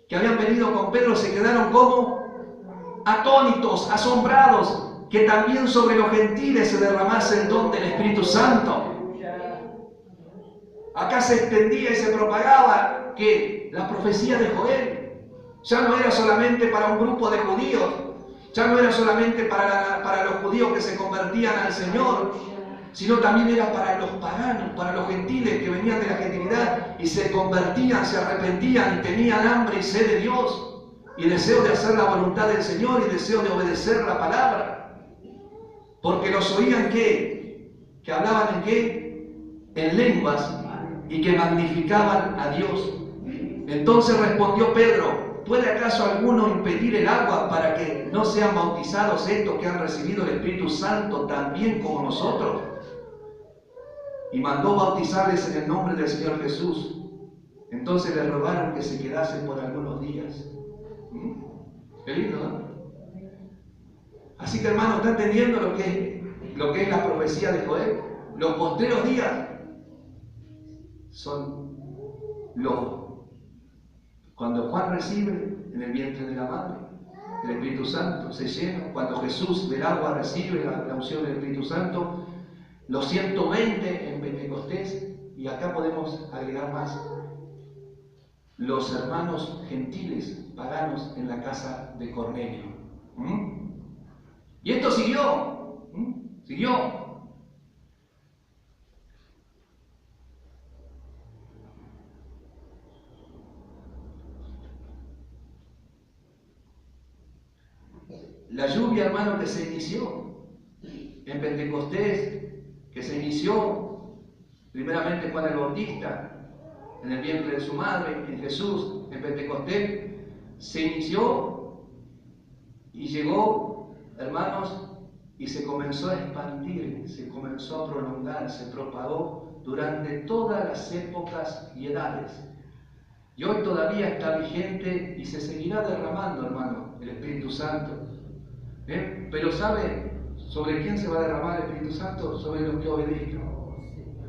que habían venido con Pedro, se quedaron como atónitos, asombrados, que también sobre los gentiles se derramase el don del Espíritu Santo. Acá se extendía y se propagaba que la profecía de Joel ya no era solamente para un grupo de judíos, ya no era solamente para los judíos que se convertían al Señor, sino también era para los paganos, para los gentiles que venían de la gentilidad y se convertían, se arrepentían y tenían hambre y sed de Dios y deseo de hacer la voluntad del Señor y deseo de obedecer la palabra, porque los oían que hablaban en qué, en lenguas y que magnificaban a Dios. Entonces respondió Pedro, ¿puede acaso alguno impedir el agua para que no sean bautizados estos que han recibido el Espíritu Santo también como nosotros? Y mandó bautizarles en el nombre del Señor Jesús. Entonces le rogaron que se quedasen por algunos días. Qué lindo, ¿no? Así que, hermano, ¿está entendiendo lo que es la profecía de Joel? Los postreros días son cuando Juan recibe en el vientre de la madre el Espíritu Santo, se llena. Cuando Jesús del agua recibe la unción del Espíritu Santo, los 120 en Pentecostés, y acá podemos agregar más, los hermanos gentiles paganos en la casa de Cornelio. Y esto siguió. Siguió. La lluvia, hermano, que se inició en Pentecostés, que se inició primeramente Juan el Bautista, en el vientre de su madre, en Jesús, en Pentecostés, se inició y llegó, hermanos, y se comenzó a expandir, se comenzó a prolongar, se propagó durante todas las épocas y edades. Y hoy todavía está vigente y se seguirá derramando, hermano, el Espíritu Santo. Pero ¿sabe sobre quién se va a derramar el Espíritu Santo? Sobre los que obedezcan.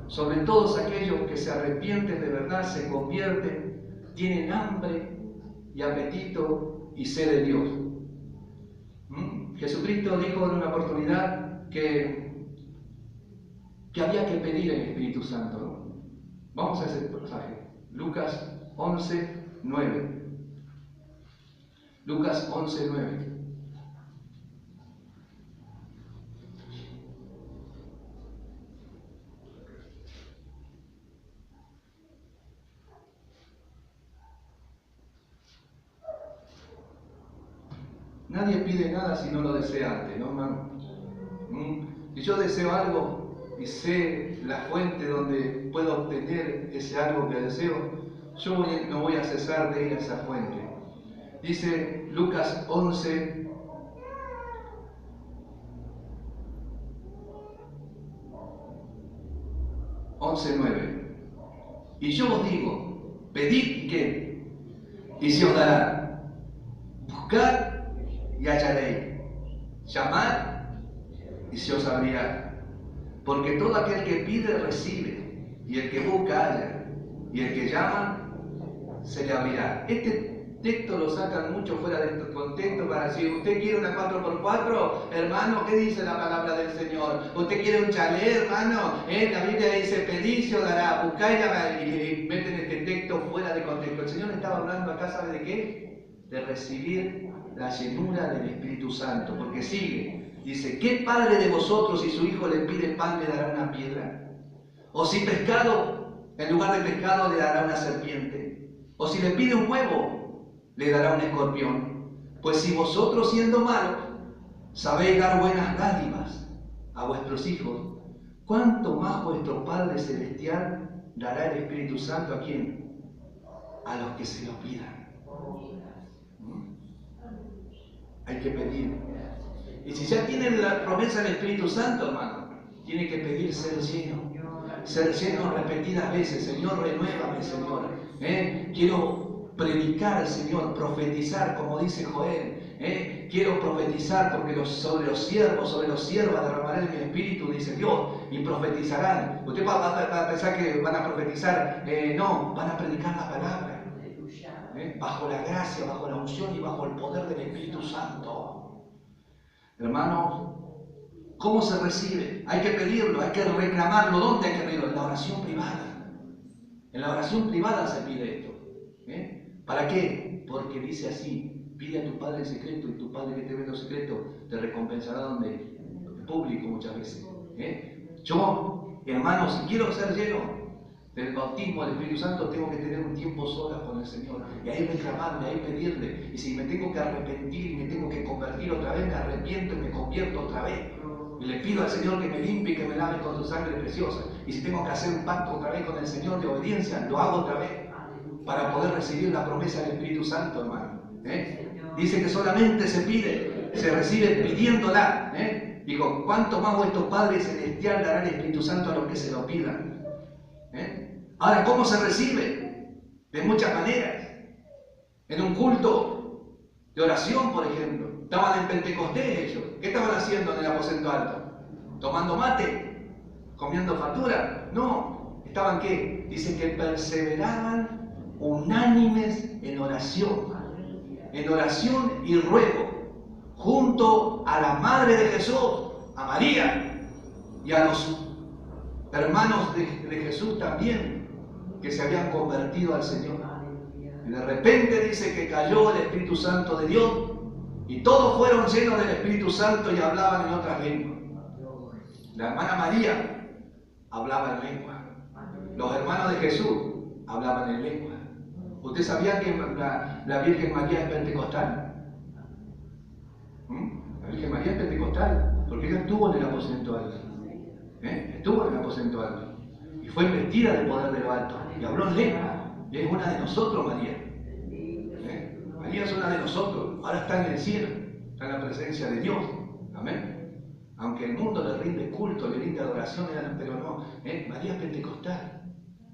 Sobre todos aquellos que se arrepienten de verdad, se convierten, tienen hambre y apetito y sed de Dios. Jesucristo dijo en una oportunidad que había que pedir el Espíritu Santo, ¿no? Vamos a ese pasaje. Lucas 11:9. Lucas 11:9. Nadie pide nada si no lo desea antes, ¿no, hermano? Si yo deseo algo y sé la fuente donde puedo obtener ese algo que deseo, yo no voy a cesar de ir a esa fuente. Dice Lucas 11:9. Y yo os digo, pedid y qué, y se os dará. Buscad y hallaréis. Llamad y se os abrirá. Porque todo aquel que pide recibe, y el que busca halla, y el que llama se le abrirá. Este texto lo sacan mucho fuera de este contexto para decir, ¿usted quiere una 4x4? Hermano, ¿qué dice la palabra del Señor? ¿Usted quiere un chalet, hermano? La Biblia dice, pedid y se os dará, buscad y llamará. Y meten este texto fuera de contexto. El Señor estaba hablando acá, ¿sabe de qué? De recibir la llenura del Espíritu Santo, porque sigue, dice, ¿qué padre de vosotros si su hijo le pide pan le dará una piedra? ¿O si pescado, en lugar de pescado le dará una serpiente? ¿O si le pide un huevo, le dará un escorpión? Pues si vosotros siendo malos sabéis dar buenas dádivas a vuestros hijos, ¿cuánto más vuestro Padre Celestial dará el Espíritu Santo a quién? A los que se lo pidan. Hay que pedir. Y si ya tienen la promesa del Espíritu Santo, hermano, tiene que pedir ser lleno. Ser lleno repetidas veces. Señor, renuévame, Señor. Quiero predicar, Señor, profetizar, como dice Joel. Quiero profetizar porque sobre los siervos derramaré mi espíritu, dice Dios, y profetizarán. Usted va a pensar que van a profetizar. No, van a predicar la palabra. Bajo la gracia, bajo la unción y bajo el poder del Espíritu Santo. Hermanos, ¿cómo se recibe? Hay que pedirlo, hay que reclamarlo. ¿Dónde hay que pedirlo? En la oración privada. En la oración privada se pide esto. ¿Para qué? Porque dice así, pide a tu Padre en secreto y tu Padre que te ve en lo secreto te recompensará donde en público muchas veces. Yo, hermanos, si quiero ser lleno del bautismo del Espíritu Santo, tengo que tener un tiempo solas con el Señor. Y ahí reclamarle, ahí pedirle. Y si me tengo que arrepentir y me tengo que convertir otra vez, me arrepiento y me convierto otra vez. Y le pido al Señor que me limpie y que me lave con su sangre preciosa. Y si tengo que hacer un pacto otra vez con el Señor de obediencia, lo hago otra vez. Para poder recibir la promesa del Espíritu Santo, hermano. Dice que solamente se pide, se recibe pidiéndola. Digo, ¿cuánto más vuestro Padre Celestial dará el Espíritu Santo a los que se lo pidan? Ahora, ¿cómo se recibe? De muchas maneras. En un culto de oración, por ejemplo. Estaban en Pentecostés ellos. ¿Qué estaban haciendo en el aposento alto? ¿Tomando mate? ¿Comiendo factura? No. ¿Estaban qué? Dice que perseveraban unánimes en oración y ruego, junto a la Madre de Jesús, a María, y a los hermanos de Jesús también, que se habían convertido al Señor. Y de repente dice que cayó el Espíritu Santo de Dios, y todos fueron llenos del Espíritu Santo y hablaban en otras lenguas. La hermana María hablaba en lengua. Los hermanos de Jesús hablaban en lengua. ¿Usted sabía que la Virgen María es pentecostal? La Virgen María es pentecostal, porque ella estuvo en el aposento alto. Estuvo en el aposento alto. Y fue investida del poder de lo alto. Y habló en lengua. Y es una de nosotros, María. María es una de nosotros. Ahora está en el cielo. Está en la presencia de Dios. Amén. Aunque el mundo le rinde culto, le rinde adoración, pero no. María es pentecostal.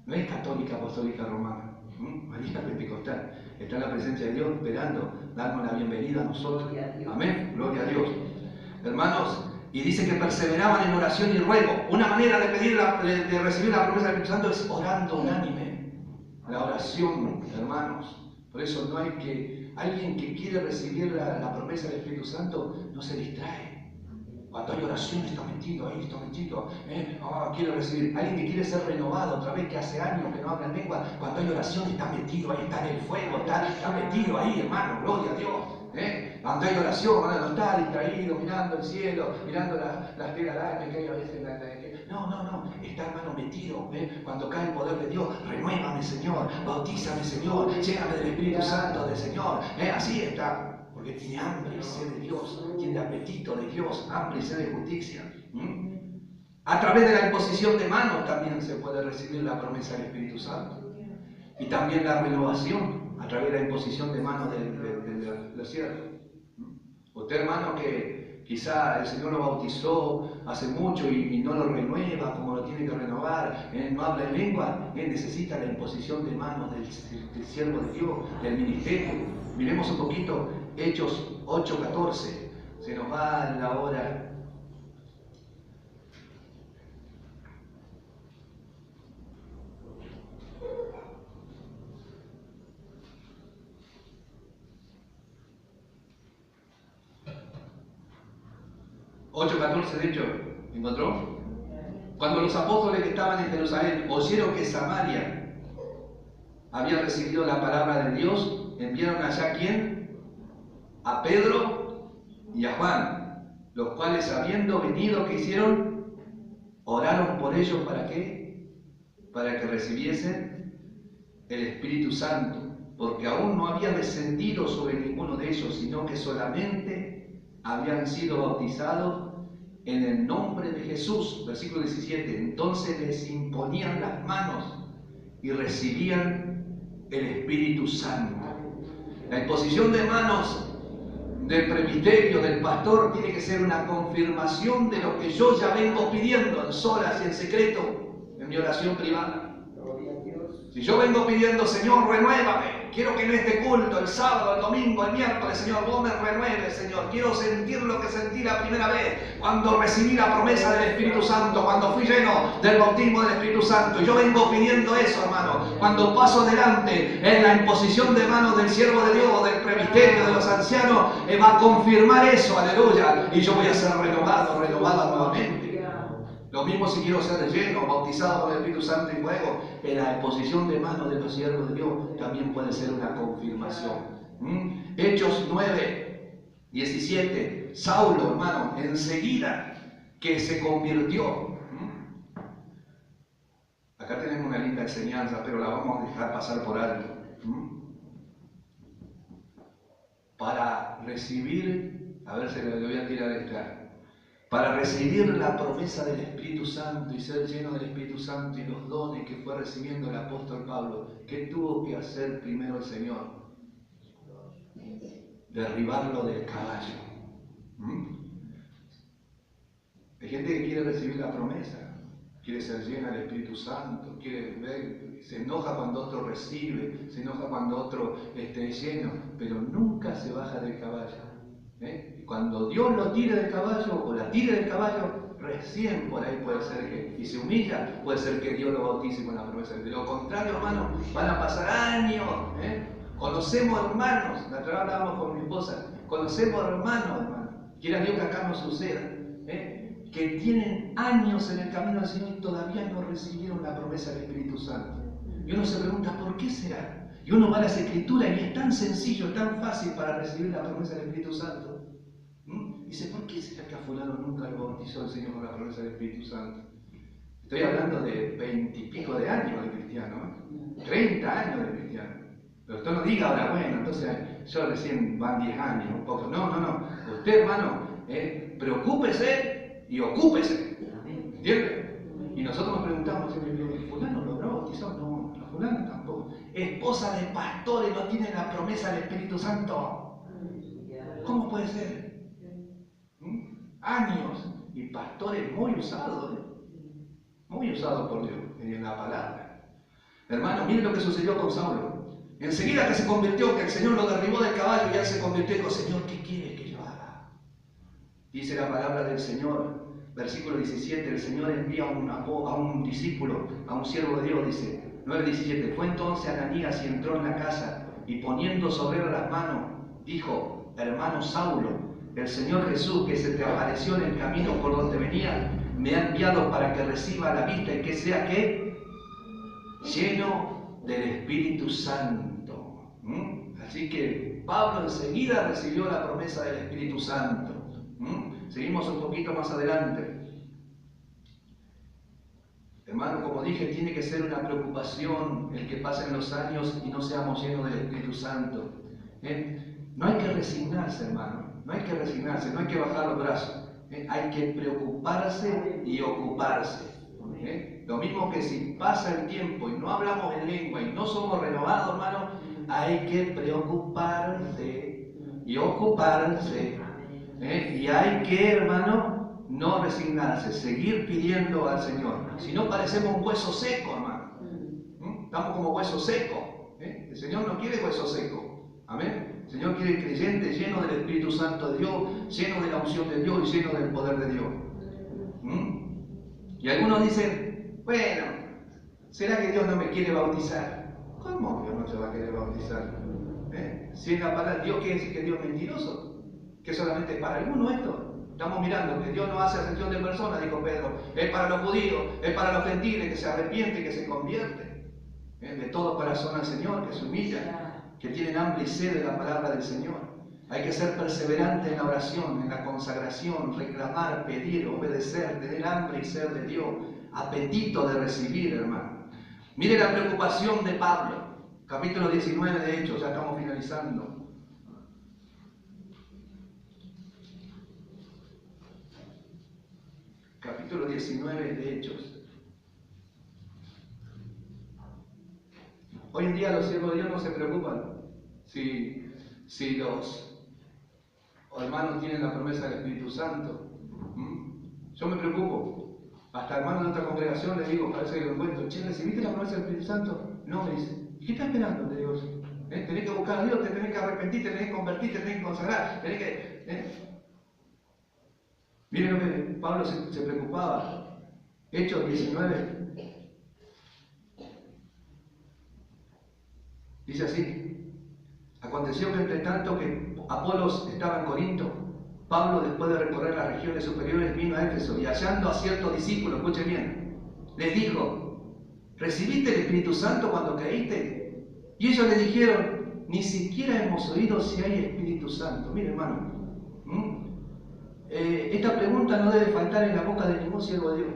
No es católica, apostólica, romana. María es pentecostal. Está en la presencia de Dios esperando darnos la bienvenida a nosotros. Amén. Gloria a Dios. Hermanos, y dice que perseveraban en oración y ruego. Una manera de pedir de recibir la promesa del Espíritu Santo es orando unánime. La oración, hermanos. Por eso no hay que... Alguien que quiere recibir la promesa del Espíritu Santo no se distrae. Cuando hay oración está metido ahí, está metido. Quiero recibir. Alguien que quiere ser renovado otra vez, que hace años que no habla en lengua, cuando hay oración está metido ahí, está en el fuego, está metido ahí, hermano, gloria a Dios. Cuando hay oración, no está distraído, mirando el cielo, mirando las telas que hay a veces. No, está, hermano, metido. Cuando cae el poder de Dios, renuévame, Señor, bautízame, Señor, lléname del Espíritu Santo del Señor. Así está. Porque tiene hambre y sed de Dios, tiene apetito de Dios, hambre y sed de justicia. A través de la imposición de manos también se puede recibir la promesa del Espíritu Santo. Y también la renovación a través de la imposición de manos del siervo. Usted, hermano, que quizá el Señor lo bautizó hace mucho y no lo renueva como lo tiene que renovar, no habla en lengua, necesita la imposición de manos del siervo de Dios, del ministerio. Miremos un poquito Hechos 8:14. Se nos va la hora. De hecho, ¿encontró? Cuando los apóstoles que estaban en Jerusalén oyeron que Samaria había recibido la palabra de Dios, enviaron allá ¿a quién? A Pedro y a Juan, los cuales habiendo venido, ¿qué hicieron? Oraron por ellos, ¿para qué? Para que recibiesen el Espíritu Santo, porque aún no había descendido sobre ninguno de ellos, sino que solamente habían sido bautizados en el nombre de Jesús. Versículo 17. Entonces les imponían las manos y recibían el Espíritu Santo. La imposición de manos del presbiterio, del pastor, tiene que ser una confirmación de lo que yo ya vengo pidiendo en solas y en secreto, en mi oración privada. Si yo vengo pidiendo, Señor, renuévame, quiero que en este culto, el sábado, el domingo, el miércoles, Señor, vos me renueves, Señor, quiero sentir lo que sentí la primera vez, cuando recibí la promesa del Espíritu Santo, cuando fui lleno del bautismo del Espíritu Santo. Y yo vengo pidiendo eso, hermano. Cuando paso adelante en la imposición de manos del siervo de Dios, del presbiterio, de los ancianos, va a confirmar eso, aleluya, y yo voy a ser renovada nuevamente. Lo mismo si quiero ser lleno, bautizado con el Espíritu Santo y fuego, en la exposición de manos de los siervos de Dios también puede ser una confirmación. Hechos 9:17. Saulo, hermano, enseguida que se convirtió. Acá tenemos una linda enseñanza, pero la vamos a dejar pasar por alto. Para recibir, a ver si le voy a tirar esta. Para recibir la promesa del Espíritu Santo y ser lleno del Espíritu Santo y los dones que fue recibiendo el apóstol Pablo, ¿qué tuvo que hacer primero el Señor? Derribarlo del caballo. Hay gente que quiere recibir la promesa, quiere ser llena del Espíritu Santo, quiere ver, se enoja cuando otro recibe, se enoja cuando otro esté lleno, pero nunca se baja del caballo. Cuando Dios lo tire del caballo o la tire del caballo, recién por ahí puede ser que, y se humilla, puede ser que Dios lo bautice con la promesa. De lo contrario, hermano, van a pasar años. Conocemos hermanos, la otra vez hablábamos con mi esposa, conocemos hermano, quiera Dios que acá no suceda, que tienen años en el camino del Señor y todavía no recibieron la promesa del Espíritu Santo. Y uno se pregunta, ¿por qué será? Y uno va a las Escrituras y es tan sencillo, tan fácil para recibir la promesa del Espíritu Santo. Dice, ¿por qué será que a fulano nunca lo bautizó el Señor con la promesa del Espíritu Santo? Estoy hablando de 20 y pico de años de cristiano, 30 años de cristiano. Pero usted no diga ahora, bueno, entonces yo recién van 10 años, un poco. No. Usted, hermano, preocúpese y ocúpese. ¿Entiende? Y nosotros nos preguntamos, ¿fulano lo habrá bautizado? No, fulano tampoco. Esposa de pastores no tiene la promesa del Espíritu Santo. ¿Cómo puede ser? Años y pastores muy usados, muy usados por Dios en la palabra. Hermano, miren lo que sucedió con Saulo. Enseguida que se convirtió, que el Señor lo derribó del caballo y él se convirtió y dijo, Señor, ¿qué quieres que yo haga? Dice la palabra del Señor, versículo 17, el Señor envía a un discípulo, a un siervo de Dios, dice, 9:17, fue entonces Ananías y entró en la casa y poniendo sobre él las manos, dijo, hermano Saulo, el Señor Jesús que se te apareció en el camino por donde venía, me ha enviado para que reciba la vista y que sea ¿qué? Lleno del Espíritu Santo. Así que Pablo enseguida recibió la promesa del Espíritu Santo. Seguimos un poquito más adelante. Hermano, como dije, tiene que ser una preocupación el que pasen los años y no seamos llenos del Espíritu Santo. No hay que resignarse, hermano. No hay que resignarse, no hay que bajar los brazos. Hay que preocuparse y ocuparse. Lo mismo que si pasa el tiempo y no hablamos en lengua y no somos renovados, hermano, hay que preocuparse y ocuparse. Y hay que, hermano, no resignarse, seguir pidiendo al Señor. Si no parecemos un hueso seco, hermano. Estamos como hueso seco. El Señor no quiere hueso seco. Amén. El Señor quiere creyentes llenos del Espíritu Santo de Dios, llenos de la unción de Dios y llenos del poder de Dios. Y algunos dicen, bueno, ¿será que Dios no me quiere bautizar? ¿Cómo Dios no te va a querer bautizar? Si en la palabra Dios quiere decir que Dios es mentiroso, que solamente es para algunos esto. Estamos mirando que Dios no hace acepción de personas, dijo Pedro, es para los judíos, es para los gentiles que se arrepienten, que se convierten. De todo corazón al Señor, que se humillan, que tienen hambre y sed de la palabra del Señor. Hay que ser perseverante en la oración, en la consagración, reclamar, pedir, obedecer, tener hambre y sed de Dios, apetito de recibir, hermano. Mire la preocupación de Pablo, capítulo 19 de Hechos, ya estamos finalizando. Capítulo 19 de Hechos. Hoy en día los siervos de Dios no se preocupan si los hermanos tienen la promesa del Espíritu Santo. Yo me preocupo. Hasta hermanos de otra congregación les digo, parece que lo encuentro, che, ¿recibiste la promesa del Espíritu Santo? No, me dice. ¿Y qué estás esperando? Le digo, tenés que buscar a Dios, te tenés que arrepentir, te tenés que convertir, te tenés que consagrar, tenés que... Miren lo que Pablo se preocupaba. Hechos 19. Dice así, aconteció que entre tanto que Apolos estaba en Corinto, Pablo, después de recorrer las regiones superiores, vino a Éfeso y hallando a ciertos discípulos, escuchen bien, les dijo, ¿recibiste el Espíritu Santo cuando creíste? Y ellos le dijeron, ni siquiera hemos oído si hay Espíritu Santo. Mire, hermano, esta pregunta no debe faltar en la boca de ningún siervo de Dios.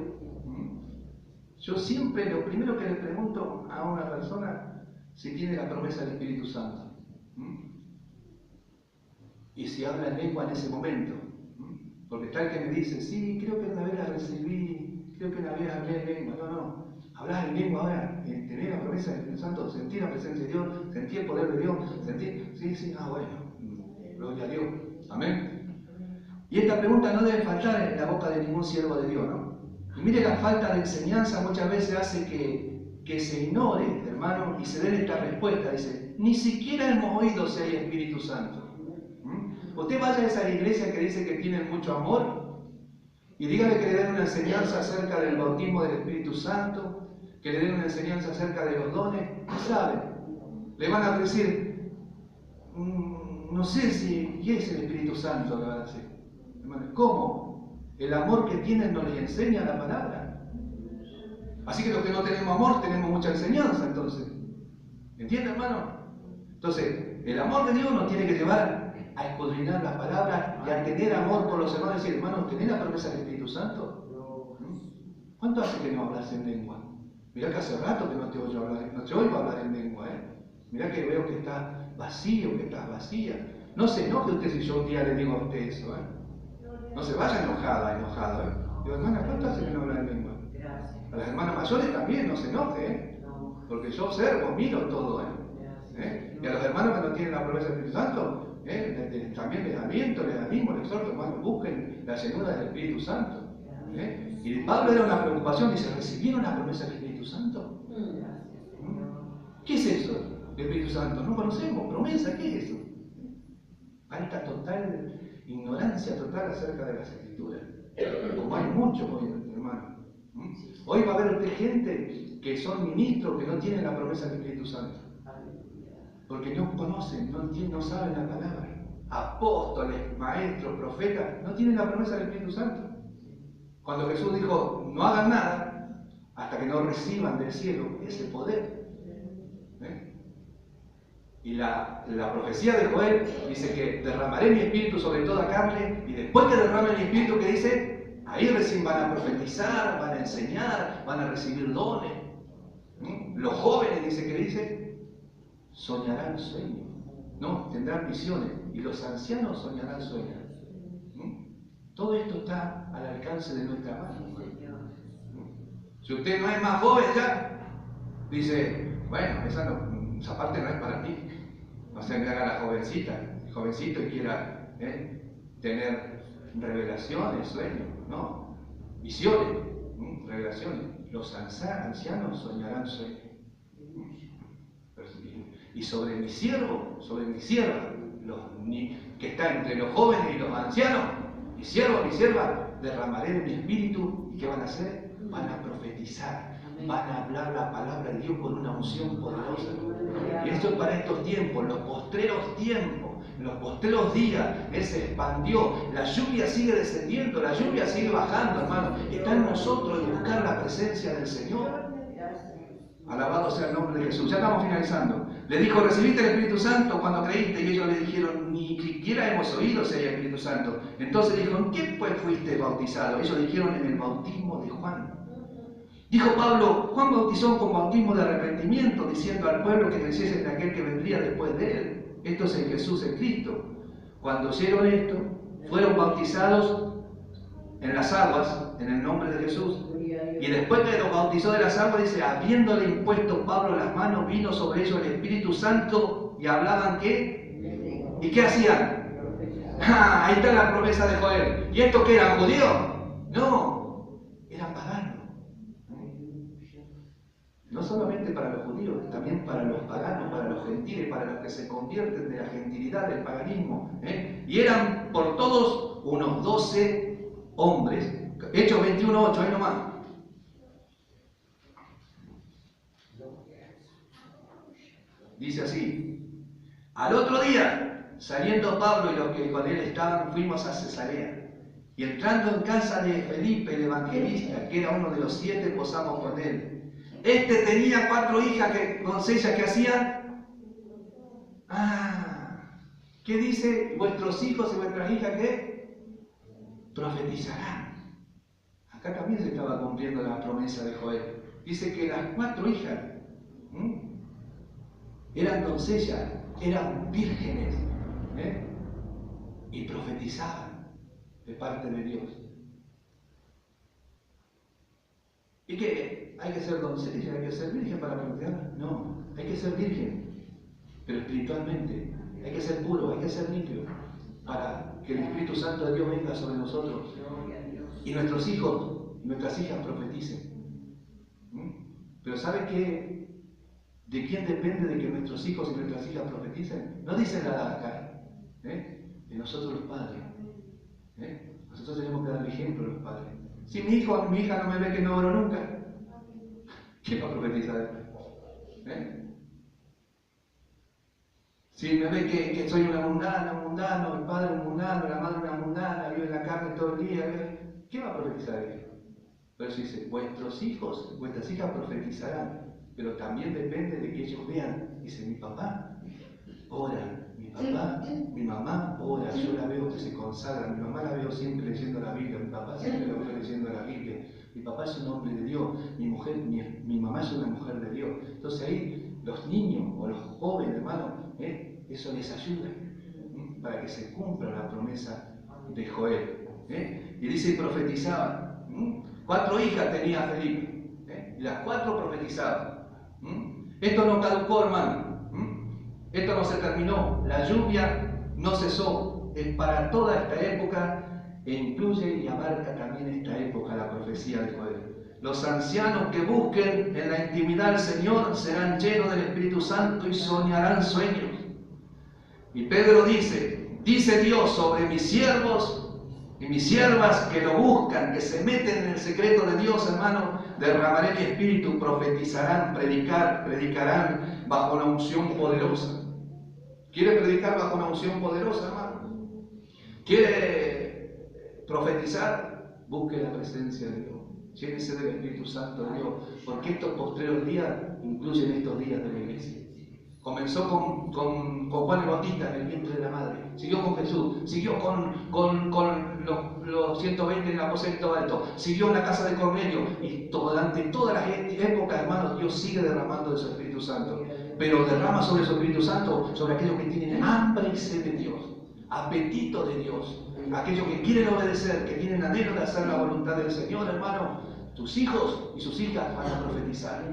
Yo siempre, lo primero que le pregunto a una persona, si tiene la promesa del Espíritu Santo. Y si habla en lengua en ese momento. Porque está el que me dice, sí, creo que una vez la recibí, creo que una vez hablé en lengua. No. Hablar en lengua ahora, tener la promesa del Espíritu Santo, sentir la presencia de Dios, sentir el poder de Dios, sentir, bueno, gloria a Dios. Amén. Y esta pregunta no debe faltar en la boca de ningún siervo de Dios, ¿no? Y mire, la falta de enseñanza muchas veces hace que se ignore, hermano, y se den esta respuesta. Dice, ni siquiera hemos oído si hay Espíritu Santo. Usted vaya a esa iglesia que dice que tienen mucho amor y dígale que le den una enseñanza acerca del bautismo del Espíritu Santo, que le den una enseñanza acerca de los dones, no saben. Le van a decir, no sé si es el Espíritu Santo, le van a decir. ¿Cómo? ¿El amor que tienen no les enseña la palabra? Así que los que no tenemos amor tenemos mucha enseñanza, entonces. ¿Entiende, hermano? Entonces, el amor de Dios nos tiene que llevar a escudriñar la palabra y a tener amor por los hermanos. Y decir, hermanos, ¿tenés la promesa del Espíritu Santo? ¿Cuánto hace que no hablas en lengua? Mirá que hace rato que no te oigo hablar en lengua, Mirá que veo que estás vacío, que estás vacía. No se enoje usted si yo un día le digo a usted eso, No se vaya enojado, Digo, hermana, ¿cuánto hace que no habla en lengua? A las hermanas mayores también, no se enoje, Porque yo observo, miro todo, Y a los hermanos que no tienen la promesa del Espíritu Santo, también les aliento, les animo, les exhorto, hermanos, busquen la llenura del Espíritu Santo. Y Pablo era una preocupación, dice, ¿recibieron la promesa del Espíritu Santo? ¿Qué es eso? El Espíritu Santo, no conocemos, promesa, ¿qué es eso? Falta total, ignorancia total acerca de las Escrituras. Como hay mucho hoy, hermano. Hoy va a haber usted gente que son ministros que no tienen la promesa del Espíritu Santo. Porque no conocen, no entienden, no saben la palabra. Apóstoles, maestros, profetas, no tienen la promesa del Espíritu Santo. Cuando Jesús dijo, no hagan nada hasta que no reciban del cielo ese poder. Y la profecía de Joel dice que derramaré mi espíritu sobre toda carne, y después que derrame mi espíritu, que dice, ahí recién van a profetizar, van a enseñar, van a recibir dones. Los jóvenes, dice, soñarán sueños, tendrán visiones, y los ancianos soñarán sueños. Todo esto está al alcance de nuestra mano. Si usted no es más joven ya, dice, bueno, esa parte no es para mí. No se me haga la jovencito y quiera tener revelaciones, sueños, visiones, revelaciones. Los ancianos soñarán sueños. Y sobre mi siervo, sobre mi sierva, que está entre los jóvenes y los ancianos, mi siervo, mi sierva, derramaré de mi espíritu. ¿Y qué van a hacer? Van a profetizar, van a hablar la palabra de Dios con una unción poderosa. Y esto es para estos tiempos, los postreros tiempos, los postreros días. Él se expandió, la lluvia sigue descendiendo, la lluvia sigue bajando, hermano. Está en nosotros el buscar la presencia del Señor. Alabado sea el nombre de Jesús. Ya estamos finalizando. Le dijo, ¿recibiste el Espíritu Santo cuando creíste? Y ellos le dijeron, ni siquiera hemos oído si hay Espíritu Santo. Entonces dijo, ¿en qué pues fuiste bautizado? Ellos dijeron, en el bautismo de Juan. Dijo Pablo, Juan bautizó con bautismo de arrepentimiento, diciendo al pueblo que creyese en aquel que vendría después de él. Esto es en Jesús, en Cristo. Cuando oyeron esto, fueron bautizados en las aguas, en el nombre de Jesús. Y después que los bautizó de las aguas, dice, habiéndole impuesto Pablo las manos, vino sobre ellos el Espíritu Santo y hablaban ¿qué? ¿Y qué hacían? Ahí está la promesa de Joel. ¿Y esto qué eran judíos? No, eran paganos. No solamente para los judíos, también para los paganos, para los gentiles, para los que se convierten de la gentilidad, del paganismo. Y eran por todos unos 12 hombres. Hechos 21:8, ahí nomás. Dice así, al otro día, saliendo Pablo y los que con él estaban, fuimos a Cesarea. Y entrando en casa de Felipe, el evangelista, que era uno de los 7, posamos con él. Este tenía 4 hijas, doncellas que hacían. ¿Qué dice? Vuestros hijos y vuestras hijas, ¿qué? Profetizarán. Acá también se estaba cumpliendo la promesa de Joel. Dice que las 4 hijas eran doncellas, eran vírgenes, y profetizaban de parte de Dios. ¿Y qué? ¿Hay que ser doncella? ¿Hay que ser virgen para profetizar? No, hay que ser virgen, pero espiritualmente. Hay que ser puro, hay que ser limpio, para que el Espíritu Santo de Dios venga sobre nosotros. Y nuestros hijos y nuestras hijas profeticen. Pero ¿sabe qué? ¿De quién depende de que nuestros hijos y nuestras hijas profeticen? No dice nada acá. De nosotros los padres. Nosotros tenemos que dar el ejemplo a los padres. Si mi hijo o mi hija no me ve que no oro nunca, ¿quién va a profetizar? Si me ve que soy un mundano, el padre un mundano, la madre una mundana, vive en la carne todo el día, ¿quién va a profetizar eso? Pero si dice, vuestros hijos, vuestras hijas profetizarán, pero también depende de que ellos vean. Dice, mi papá ora, mi papá, mi mamá ora, yo la veo que se consagra, mi mamá la veo siempre leyendo la Biblia, mi papá siempre lo veo leyendo la Biblia, mi papá es un hombre de Dios, mi mamá es una mujer de Dios. Entonces ahí los niños o los jóvenes, hermanos, eso les ayuda para que se cumpla la promesa de Joel. Y dice, y profetizaban. 4 hijas tenía Felipe, y las 4 profetizaban. Esto no caducó, hermano. Esto no se terminó. La lluvia no cesó. Es para toda esta época e incluye y abarca también esta época la profecía de Joel. Los ancianos que busquen en la intimidad del Señor serán llenos del Espíritu Santo y soñarán sueños. Y Pedro dice Dios sobre mis siervos y mis siervas que lo buscan, que se meten en el secreto de Dios, hermano, derramaré mi espíritu, profetizarán, predicarán bajo una unción poderosa. ¿Quiere predicar bajo una unción poderosa, hermano? ¿Quiere profetizar? Busque la presencia de Dios. Llénese del Espíritu Santo de Dios, porque estos postreros días incluyen estos días de la iglesia. Comenzó con Juan el Bautista en el vientre de la madre, siguió con Jesús, siguió con los 120 en el aposento alto, siguió en la casa de Cornelio, y durante todas las épocas, hermanos, Dios sigue derramando de su Espíritu Santo, pero derrama sobre su Espíritu Santo sobre aquellos que tienen hambre y sed de Dios, apetito de Dios, aquellos que quieren obedecer, que tienen anhelo de hacer la voluntad del Señor, hermano. Tus hijos y sus hijas van a profetizar.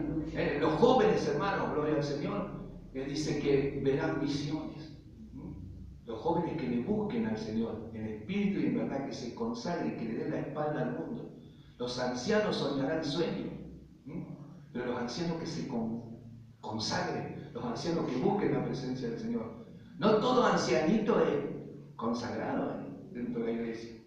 Los jóvenes, hermanos, gloria al Señor, dice que verán visiones. Los jóvenes que le busquen al Señor en espíritu y en verdad, que se consagren, que le den la espalda al mundo. Los ancianos soñarán sueños, pero los ancianos que se consagren, los ancianos que busquen la presencia del Señor. No todo ancianito es consagrado dentro de la iglesia.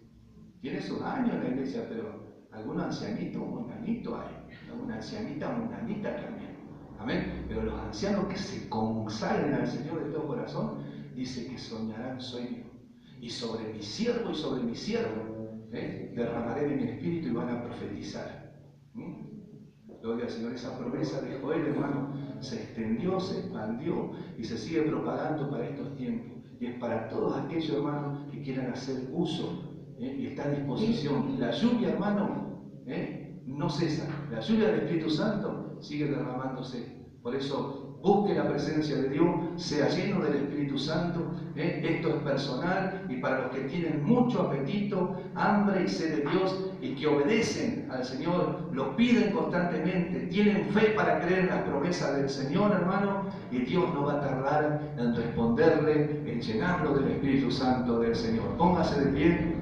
Tiene sus años en la iglesia, pero algunos ancianitos, mundanito hay, alguna ancianita, mundanita también. Amén. Pero los ancianos que se consagren al Señor de todo corazón, dice que soñarán sueños. Y sobre mi siervo y sobre mi siervo derramaré de mi espíritu y van a profetizar. Gloria al Señor. Esa promesa de Joel, hermano, se extendió, se expandió y se sigue propagando para estos tiempos. Y es para todos aquellos, hermanos, que quieran hacer uso y está a disposición. La lluvia, hermano, no cesa. La lluvia del Espíritu Santo sigue derramándose. Por eso, busque la presencia de Dios, sea lleno del Espíritu Santo. Esto es personal y para los que tienen mucho apetito, hambre y sed de Dios y que obedecen al Señor, lo piden constantemente, tienen fe para creer en las promesas del Señor, hermano, y Dios no va a tardar en responderle, en llenarlo del Espíritu Santo del Señor. Póngase de pie.